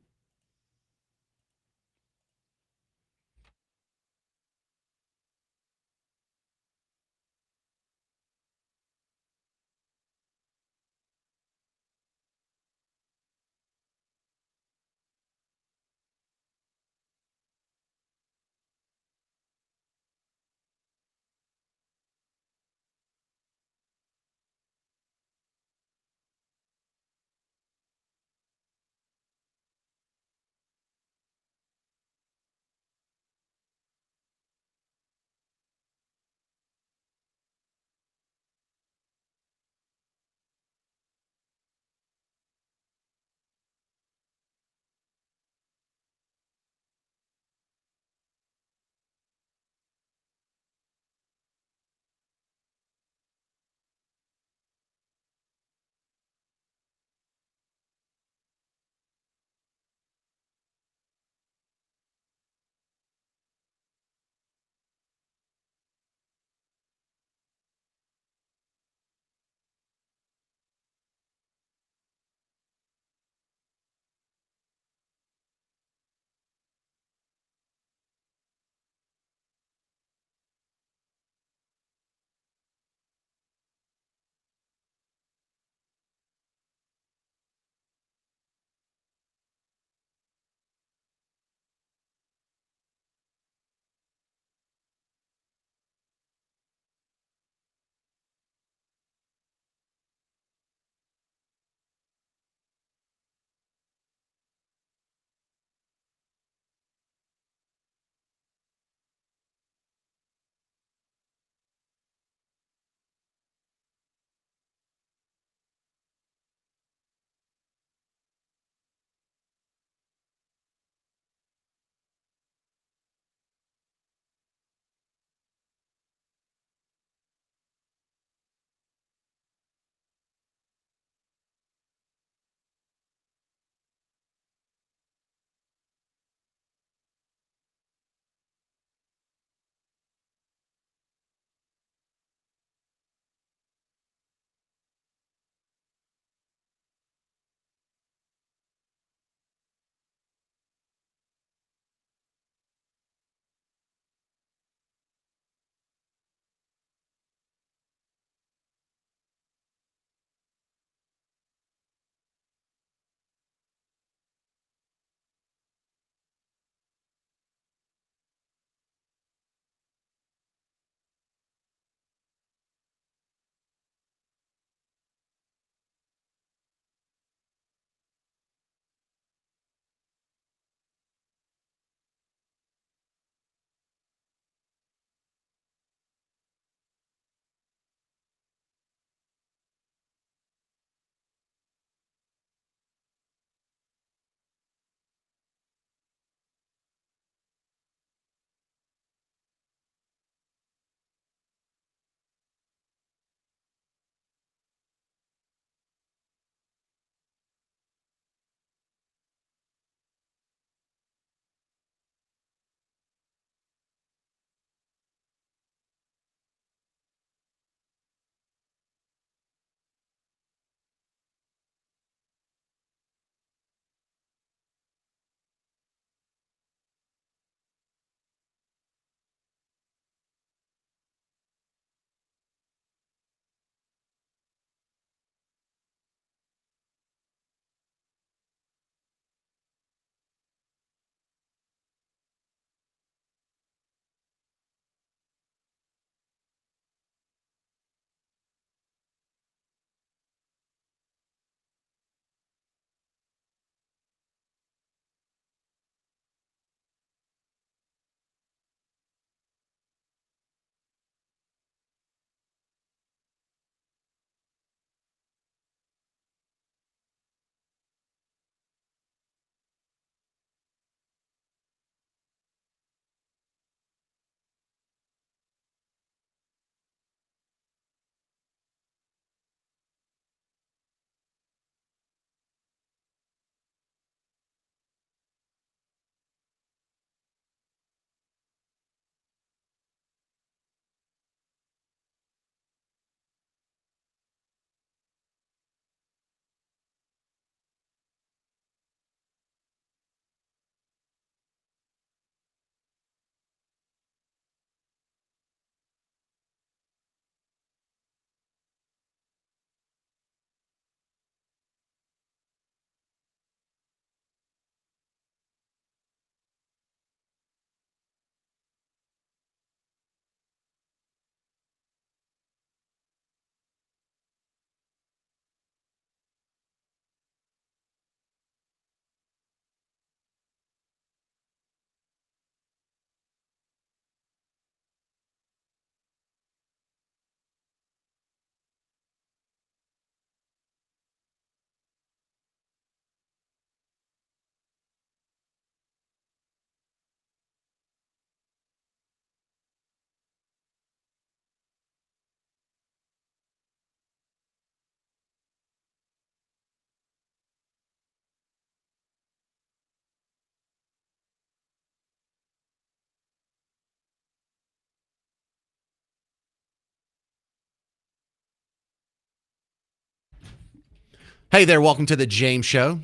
Hey there, welcome to the James Show.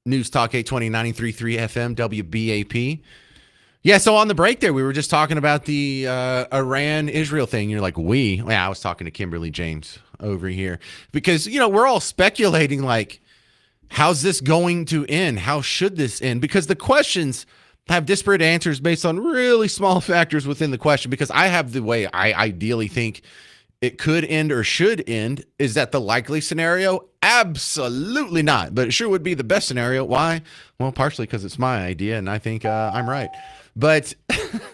News Talk 820 FM, WBAP. Yeah, so on the break there, we were just talking about the Iran-Israel thing. You're like, we? Yeah, I was talking to Kimberly James over here. Because, we're all speculating, like, how's this going to end? How should this end? Because the questions have disparate answers based on really small factors within the question. Because I have the way I ideally think it could end or should end. Is that the likely scenario? Absolutely not. But it sure would be the best scenario. Why? Well, partially because it's my idea and I think I'm right. But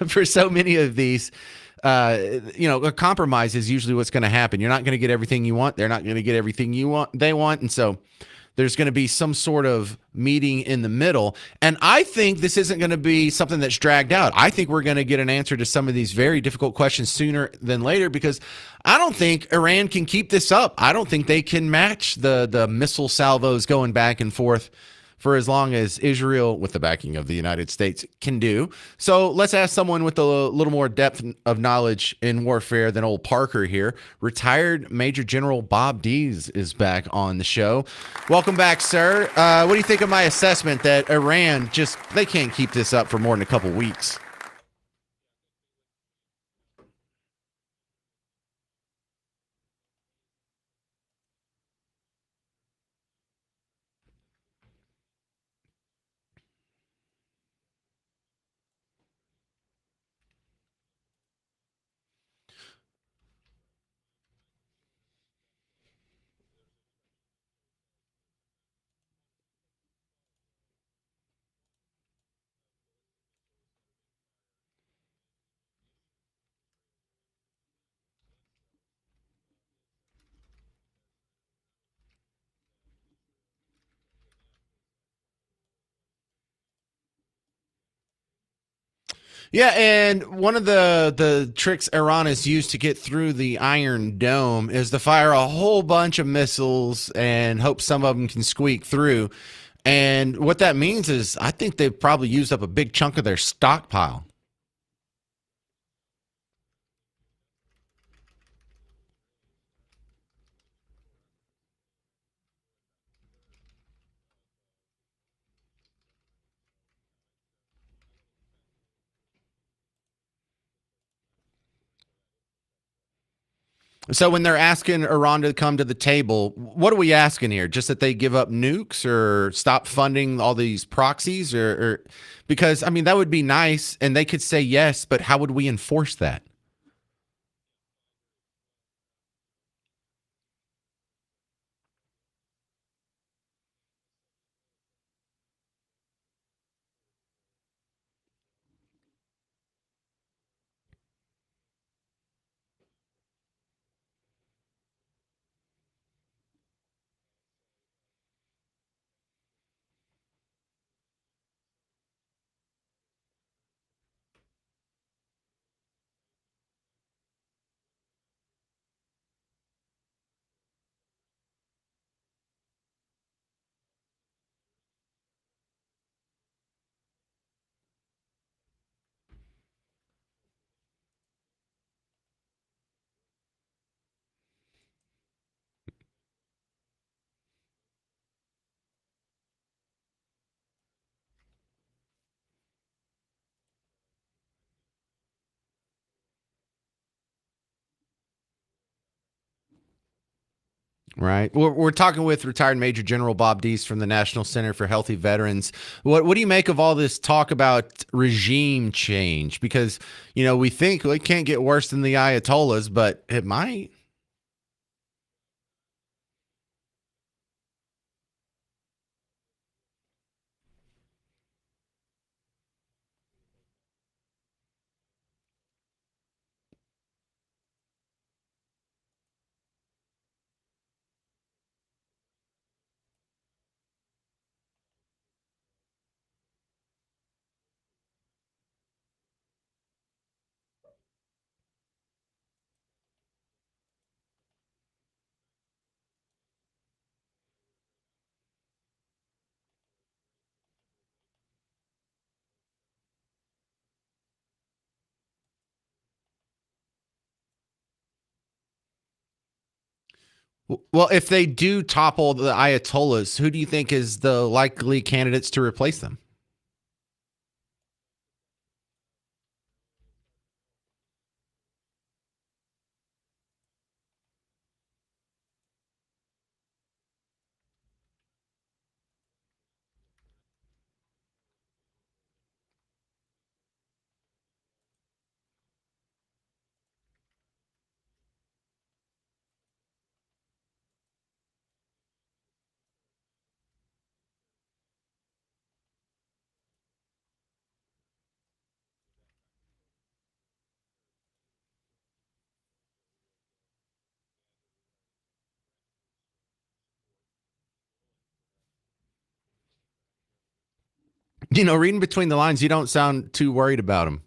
for so many of these, a compromise is usually what's going to happen. You're not going to get everything you want. They're not going to get everything they want. And so there's going to be some sort of meeting in the middle. And I think this isn't going to be something that's dragged out. I think we're going to get an answer to some of these very difficult questions sooner than later, because I don't think Iran can keep this up. I don't think they can match the missile salvos going back and forth for as long as Israel, with the backing of the United States, can do. So let's ask someone with a little more depth of knowledge in warfare than old Parker here. Retired Major General Bob Dees is back on the show. Welcome back, sir. What do you think of my assessment that Iran they can't keep this up for more than a couple weeks? Yeah, and one of the tricks Iran has used to get through the Iron Dome is to fire a whole bunch of missiles and hope some of them can squeak through. And what that means is I think they've probably used up a big chunk of their stockpile. So when they're asking Iran to come to the table, what are we asking here? Just that they give up nukes or stop funding all these proxies, or because I mean that would be nice, and they could say yes, but how would we enforce that? Right. We're talking with retired Major General Bob Dees from the National Center for Healthy Veterans. What do you make of all this talk about regime change? Because, we think it can't get worse than the Ayatollahs, but it might. Well, if they do topple the Ayatollahs, who do you think is the likely candidates to replace them? Reading between the lines, you don't sound too worried about them.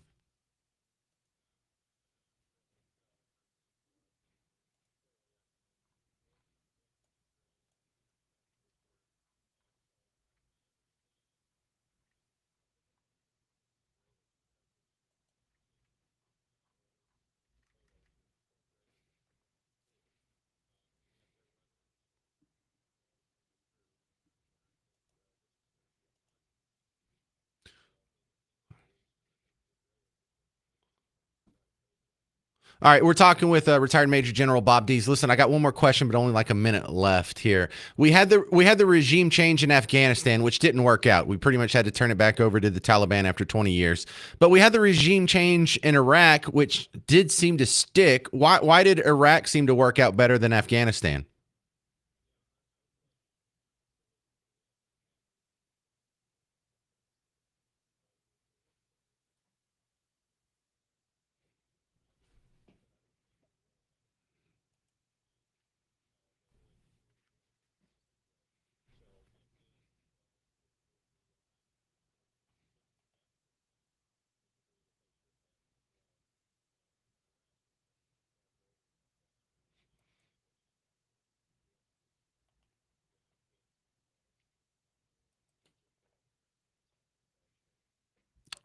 All right, we're talking with retired Major General Bob Dees. Listen, I got one more question, but only like a minute left here. We had the regime change in Afghanistan, which didn't work out. We pretty much had to turn it back over to the Taliban after 20 years. But we had the regime change in Iraq, which did seem to stick. Why did Iraq seem to work out better than Afghanistan?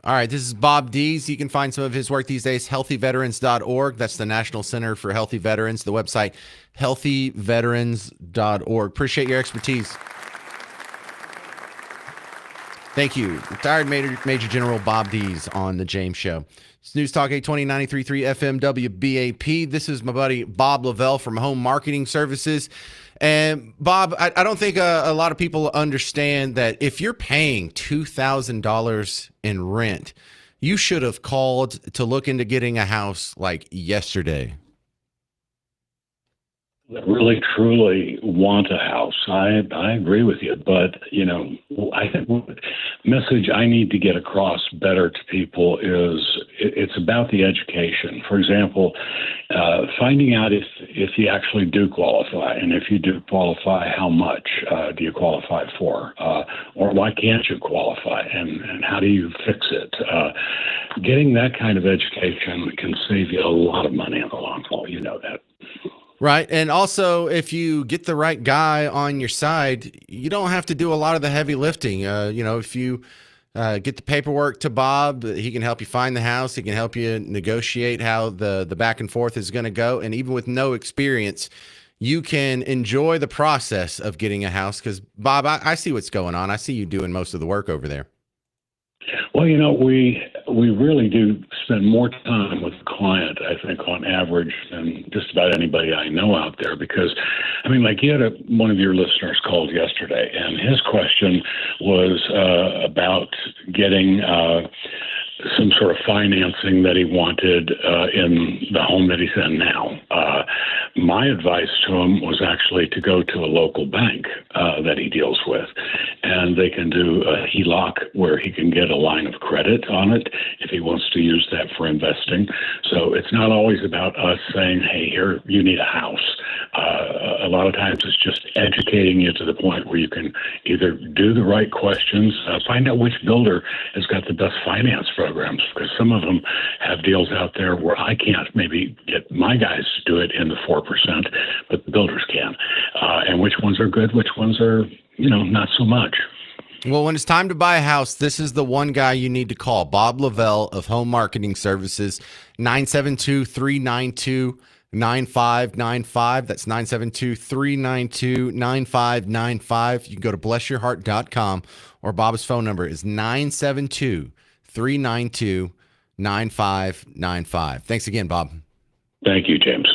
All right, this is Bob Dees. You can find some of his work these days, healthyveterans.org. That's the National Center for Healthy Veterans. The website, healthyveterans.org. Appreciate your expertise. Thank you. Retired Major General Bob Dees on The James Show. It's News Talk 820 93.3 FM WBAP. This is my buddy Bob Lavelle from Home Marketing Services. And Bob, I don't think a lot of people understand that if you're paying $2,000 in rent, you should have called to look into getting a house like yesterday. That really truly want a house. I agree with you, but I think the message I need to get across better to people is it's about the education. For example, finding out if you actually do qualify, and if you do qualify, how much do you qualify for, or why can't you qualify, and how do you fix it? Getting that kind of education can save you a lot of money in the long haul. You know that. Right. And also, if you get the right guy on your side, you don't have to do a lot of the heavy lifting. If you get the paperwork to Bob, he can help you find the house. He can help you negotiate how the back and forth is going to go. And even with no experience, you can enjoy the process of getting a house. Because, Bob, I see what's going on. I see you doing most of the work over there. Well, we really do spend more time with the client, I think, on average than just about anybody I know out there. Because, you had one of your listeners called yesterday, and his question was about getting some sort of financing that he wanted in the home that he's in now. My advice to him was actually to go to a local bank that he deals with, and they can do a HELOC where he can get a line of credit on it if he wants to use that for investing. So it's not always about us saying, hey, here, you need a house. A lot of times it's just educating you to the point where you can either do the right questions, find out which builder has got the best finance programs, because some of them have deals out there where I can't maybe get my guys to do it in the 4%, but the builders can. And which ones are good, which ones are, not so much. Well, when it's time to buy a house, this is the one guy you need to call, Bob Lavelle of Home Marketing Services, 972-392 9595. That's 972-392-9595. You can go to blessyourheart.com, or Bob's phone number is 972-392-9595. Thanks again, Bob. Thank you, James.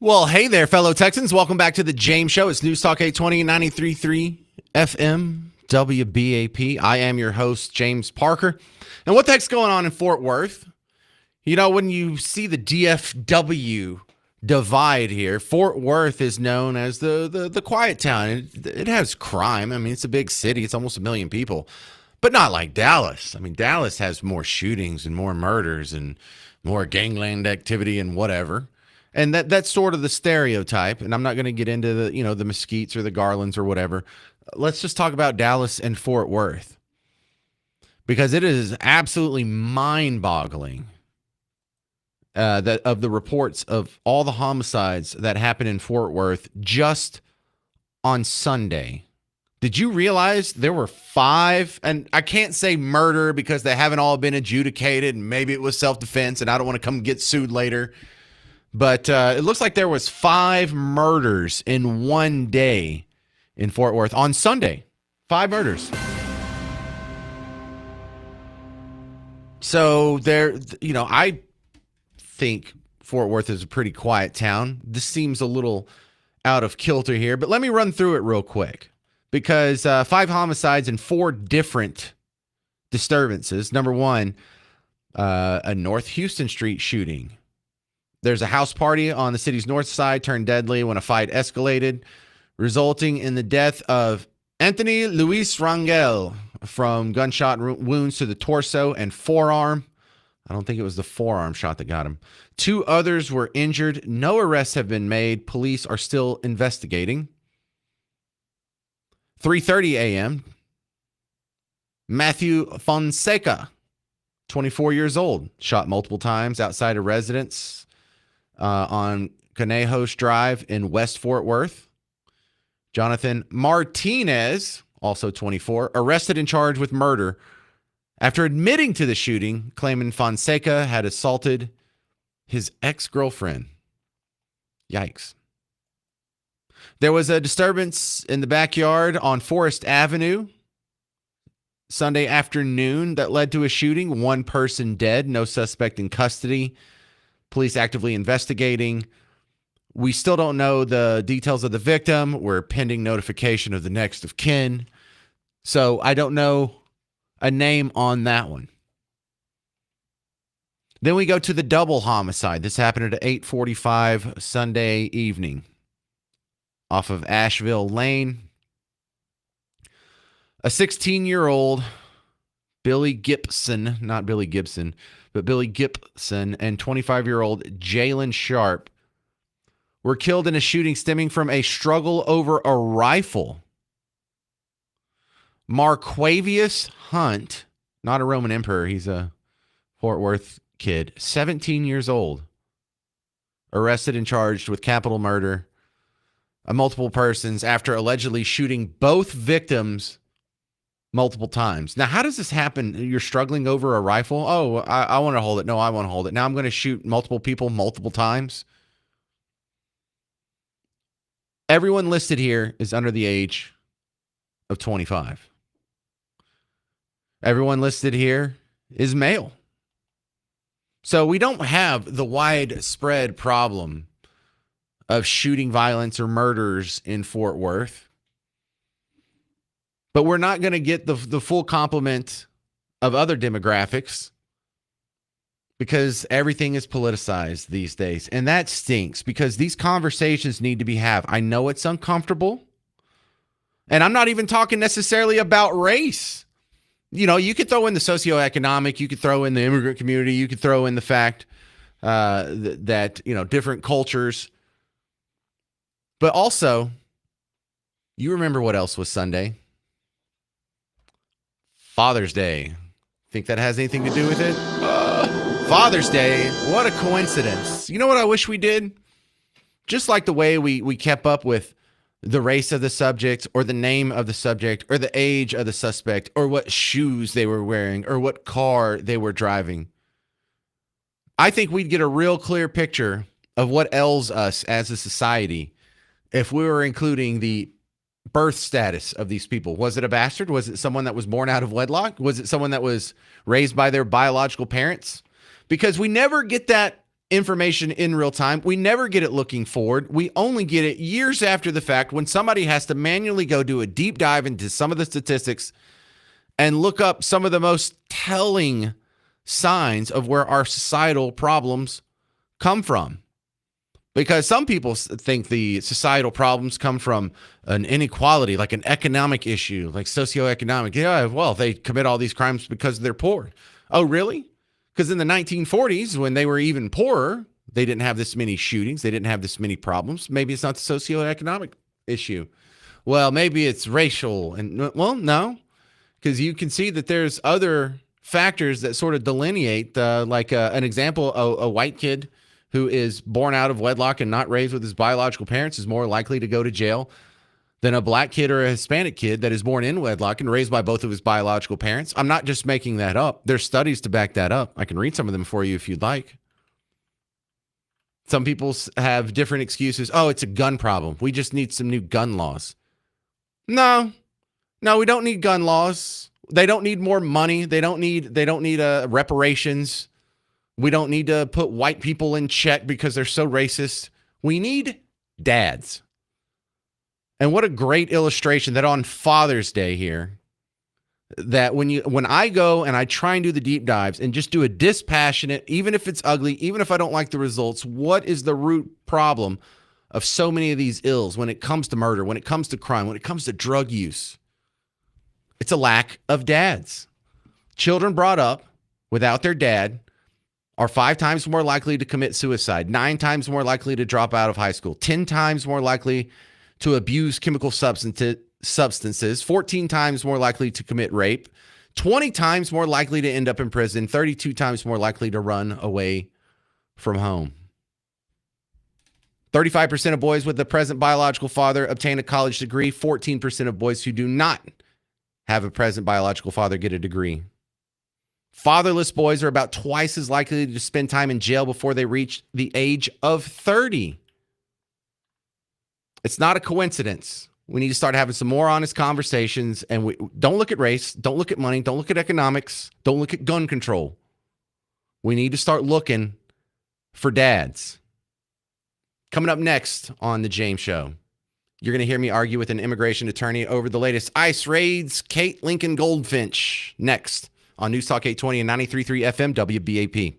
Well, hey there, fellow Texans. Welcome back to the James Show. It's News Talk 820, 93.3 FM, WBAP. I am your host, James Parker. And what the heck's going on in Fort Worth? You know, when you see the DFW divide here, Fort Worth is known as the quiet town. It has crime. I mean, it's a big city. It's almost 1 million people. But not like Dallas. I mean, Dallas has more shootings and more murders and more gangland activity and whatever. And that's sort of the stereotype. And I'm not going to get into the Mesquites or the Garlands or whatever. Let's just talk about Dallas and Fort Worth, because it is absolutely mind-boggling that of the reports of all the homicides that happened in Fort Worth just on Sunday. Did you realize there were 5? And I can't say murder because they haven't all been adjudicated, and maybe it was self-defense, and I don't want to come get sued later. But it looks like there was 5 murders in one day in Fort Worth on Sunday. 5 murders. So I think Fort Worth is a pretty quiet town. This seems a little out of kilter here, but let me run through it real quick, because 5 homicides and 4 different disturbances. Number 1, a North Houston Street shooting. There's a house party on the city's north side turned deadly when a fight escalated, resulting in the death of Anthony Luis Rangel from gunshot wounds to the torso and forearm. I don't think it was the forearm shot that got him. 2 others were injured. No arrests have been made. Police are still investigating. 3:30 a.m., Matthew Fonseca, 24 years old, shot multiple times outside a residence on Conejos Drive in West Fort Worth. Jonathan Martinez, also 24, arrested and charged with murder after admitting to the shooting, claiming Fonseca had assaulted his ex-girlfriend. Yikes. There was a disturbance in the backyard on Forest Avenue Sunday afternoon that led to a shooting. 1 person dead, no suspect in custody. Police actively investigating. We still don't know the details of the victim. We're pending notification of the next of kin. So I don't know a name on that one. Then we go to the double homicide. This happened at 8:45 Sunday evening off of Asheville Lane. A 16-year-old Billy Gibson, not Billy Gibson, but Billy Gibson, and 25-year-old Jalen Sharp were killed in a shooting stemming from a struggle over a rifle. Marquavius Hunt, not a Roman emperor, he's a Fort Worth kid, 17 years old, arrested and charged with capital murder of multiple persons after allegedly shooting both victims multiple times. Now, how does this happen? You're struggling over a rifle? Oh, I want to hold it. No, I want to hold it. Now I'm going to shoot multiple people multiple times. Everyone listed here is under the age of 25. Everyone listed here is male. So we don't have the widespread problem of shooting violence or murders in Fort Worth. But we're not going to get the full complement of other demographics because everything is politicized these days. And that stinks because these conversations need to be had. I know it's uncomfortable. And I'm not even talking necessarily about race. You know, you could throw in the socioeconomic, you could throw in the immigrant community, you could throw in the fact that, you know, different cultures. But also, you remember what else was Sunday? Father's Day. Think that has anything to do with it? Father's Day. What a coincidence. You know what I wish we did? Just like the way we kept up with the race of the subject or the name of the subject or the age of the suspect or what shoes they were wearing or what car they were driving. I think we'd get a real clear picture of what ails us as a society if we were including the birth status of these people. Was it a bastard? Was it someone that was born out of wedlock? Was it someone that was raised by their biological parents? Because we never get that information in real time. We never get it looking forward. We only get it years after the fact when somebody has to manually go do a deep dive into some of the statistics and look up some of the most telling signs of where our societal problems come from. Because some people think the societal problems come from an inequality, like an economic issue, like socioeconomic. Yeah, well, they commit all these crimes because they're poor. Oh, really? Because in the 1940s, when they were even poorer, they didn't have this many shootings. They didn't have this many problems. Maybe it's not the socioeconomic issue. Well, maybe it's racial. And well, no, because you can see that there's other factors that sort of delineate, an example, a white kid who is born out of wedlock and not raised with his biological parents is more likely to go to jail than a black kid or a Hispanic kid that is born in wedlock and raised by both of his biological parents. I'm not just making that up. There's studies to back that up. I can read some of them for you if you'd like. Some people have different excuses. Oh, it's a gun problem. We just need some new gun laws. No, we don't need gun laws. They don't need more money. They don't need reparations. We don't need to put white people in check because they're so racist. We need dads. And what a great illustration that on Father's Day here, that when I go and I try and do the deep dives and just do a dispassionate, even if it's ugly, even if I don't like the results, what is the root problem of so many of these ills when it comes to murder, when it comes to crime, when it comes to drug use? It's a lack of dads. Children brought up without their dad are 5 times more likely to commit suicide, 9 times more likely to drop out of high school, 10 times more likely to abuse chemical substances, 14 times more likely to commit rape, 20 times more likely to end up in prison, 32 times more likely to run away from home. 35% of boys with the present biological father obtain a college degree. 14% of boys who do not have a present biological father get a degree. Fatherless boys are about twice as likely to spend time in jail before they reach the age of 30. It's not a coincidence. We need to start having some more honest conversations, and we don't look at race, don't look at money, don't look at economics, don't look at gun control. We need to start looking for dads. Coming up next on The James Show, you're going to hear me argue with an immigration attorney over the latest ICE raids. Kate Lincoln Goldfinch next on News Talk 820 and 93.3 FM WBAP.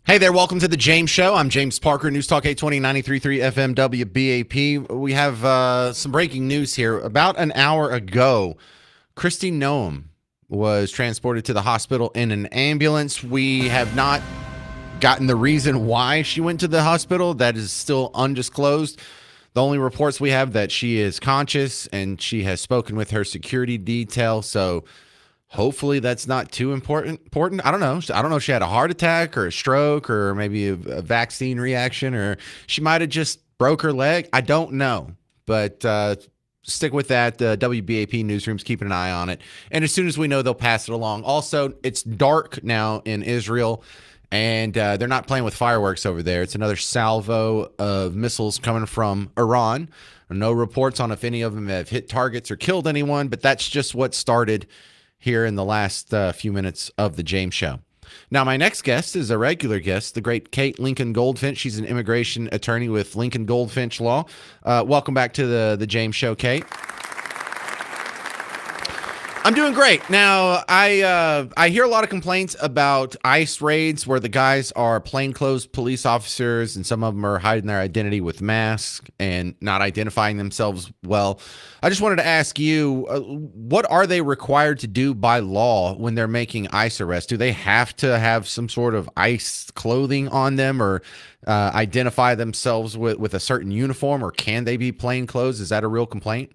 Hey there, welcome to the James Show. I'm James Parker, News Talk 820 93.3 FM WBAP. We have some breaking news here. About an hour ago, Kristi Noem was transported to the hospital in an ambulance. We have not gotten the reason why she went to the hospital. That is still undisclosed. The only reports we have that she is conscious and she has spoken with her security detail. So hopefully that's not too important. I don't know. I don't know if she had a heart attack or a stroke or maybe a vaccine reaction, or she might have just broke her leg. I don't know. But stick with that. The WBAP newsroom's keeping an eye on it. And as soon as we know, they'll pass it along. Also, it's dark now in Israel, and they're not playing with fireworks over there. It's another salvo of missiles coming from Iran. No reports on if any of them have hit targets or killed anyone, but that's just what started here in the last few minutes of the James Show. Now, my next guest is a regular guest, the great Kate Lincoln Goldfinch. She's an immigration attorney with Lincoln Goldfinch Law. Welcome back to the James Show, Kate. I'm doing great. Now, I hear a lot of complaints about ICE raids where the guys are plainclothes police officers, and some of them are hiding their identity with masks and not identifying themselves well. I just wanted to ask you, what are they required to do by law when they're making ICE arrests? Do they have to have some sort of ICE clothing on them, or identify themselves with a certain uniform, or can they be plainclothes? Is that a real complaint?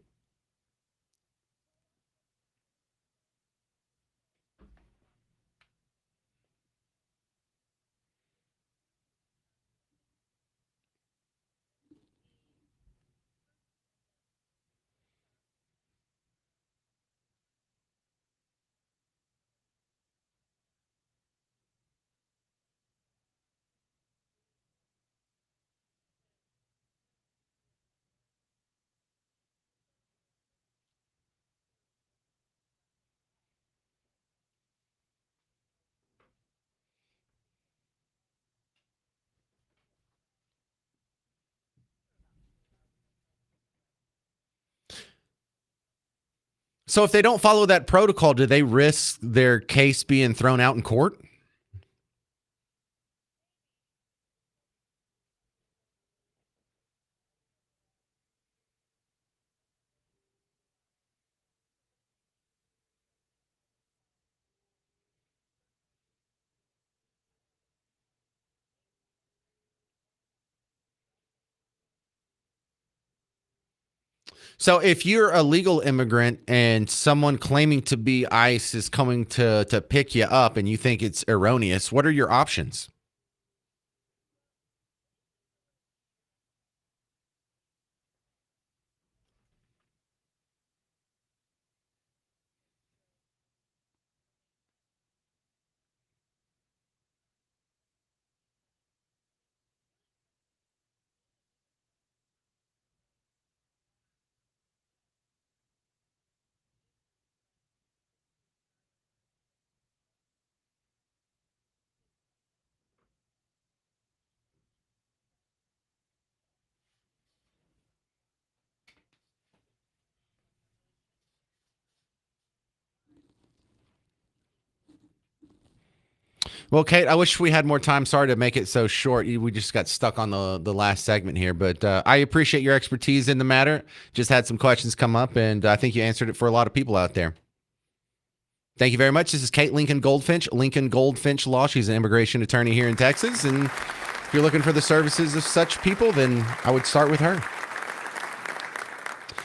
So if they don't follow that protocol, do they risk their case being thrown out in court? So if you're a legal immigrant and someone claiming to be ICE is coming to pick you up and you think it's erroneous, what are your options? Well, Kate, I wish we had more time. Sorry to make it so short. We just got stuck on the last segment here, but I appreciate your expertise in the matter. Just had some questions come up, and I think you answered it for a lot of people out there. Thank you very much. This is Kate Lincoln Goldfinch, Lincoln Goldfinch Law. She's an immigration attorney here in Texas, and if you're looking for the services of such people, then I would start with her.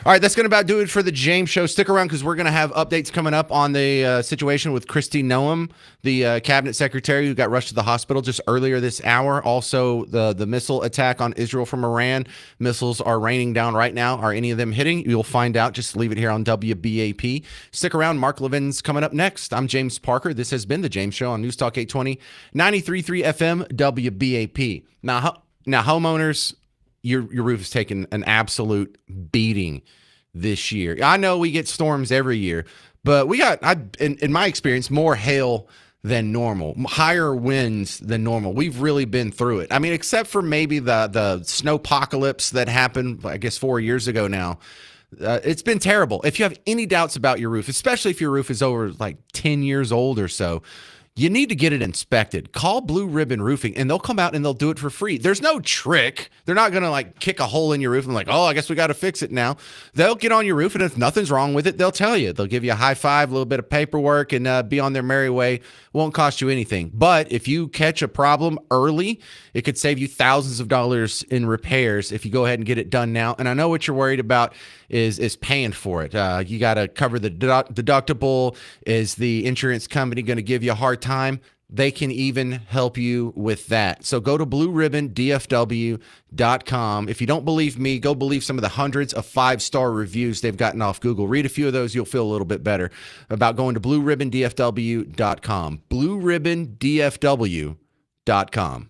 All right, that's going to about do it for the James Show. Stick around because we're going to have updates coming up on the situation with Kristi Noem, the cabinet secretary who got rushed to the hospital just earlier this hour. Also, the missile attack on Israel from Iran. Missiles are raining down right now. Are any of them hitting? You'll find out. Just leave it here on WBAP. Stick around. Mark Levin's coming up next. I'm James Parker. This has been the James Show on News Talk 820, 93.3 FM, WBAP. Now homeowners, your roof is taking an absolute beating this year. I know we get storms every year, but we got, in my experience, more hail than normal, higher winds than normal. We've really been through it. I mean, except for maybe the snowpocalypse that happened, I guess, 4 years ago now. It's been terrible. If you have any doubts about your roof, especially if your roof is over like 10 years old or so, you need to get it inspected. Call Blue Ribbon Roofing, and they'll come out and they'll do it for free. There's no trick. They're not going to like kick a hole in your roof and like, oh, I guess we got to fix it now. They'll get on your roof, and if nothing's wrong with it, they'll tell you. They'll give you a high five, a little bit of paperwork, and be on their merry way. Won't cost you anything. But if you catch a problem early, it could save you thousands of dollars in repairs if you go ahead and get it done now. And I know what you're worried about is paying for it. You got to cover the deductible. Is the insurance company going to give you a hard time? They can even help you with that. So go to blueribbondfw.com. If you don't believe me, go believe some of the hundreds of 5-star reviews they've gotten off Google. Read a few of those. You'll feel a little bit better about going to blueribbondfw.com. blueribbondfw.com.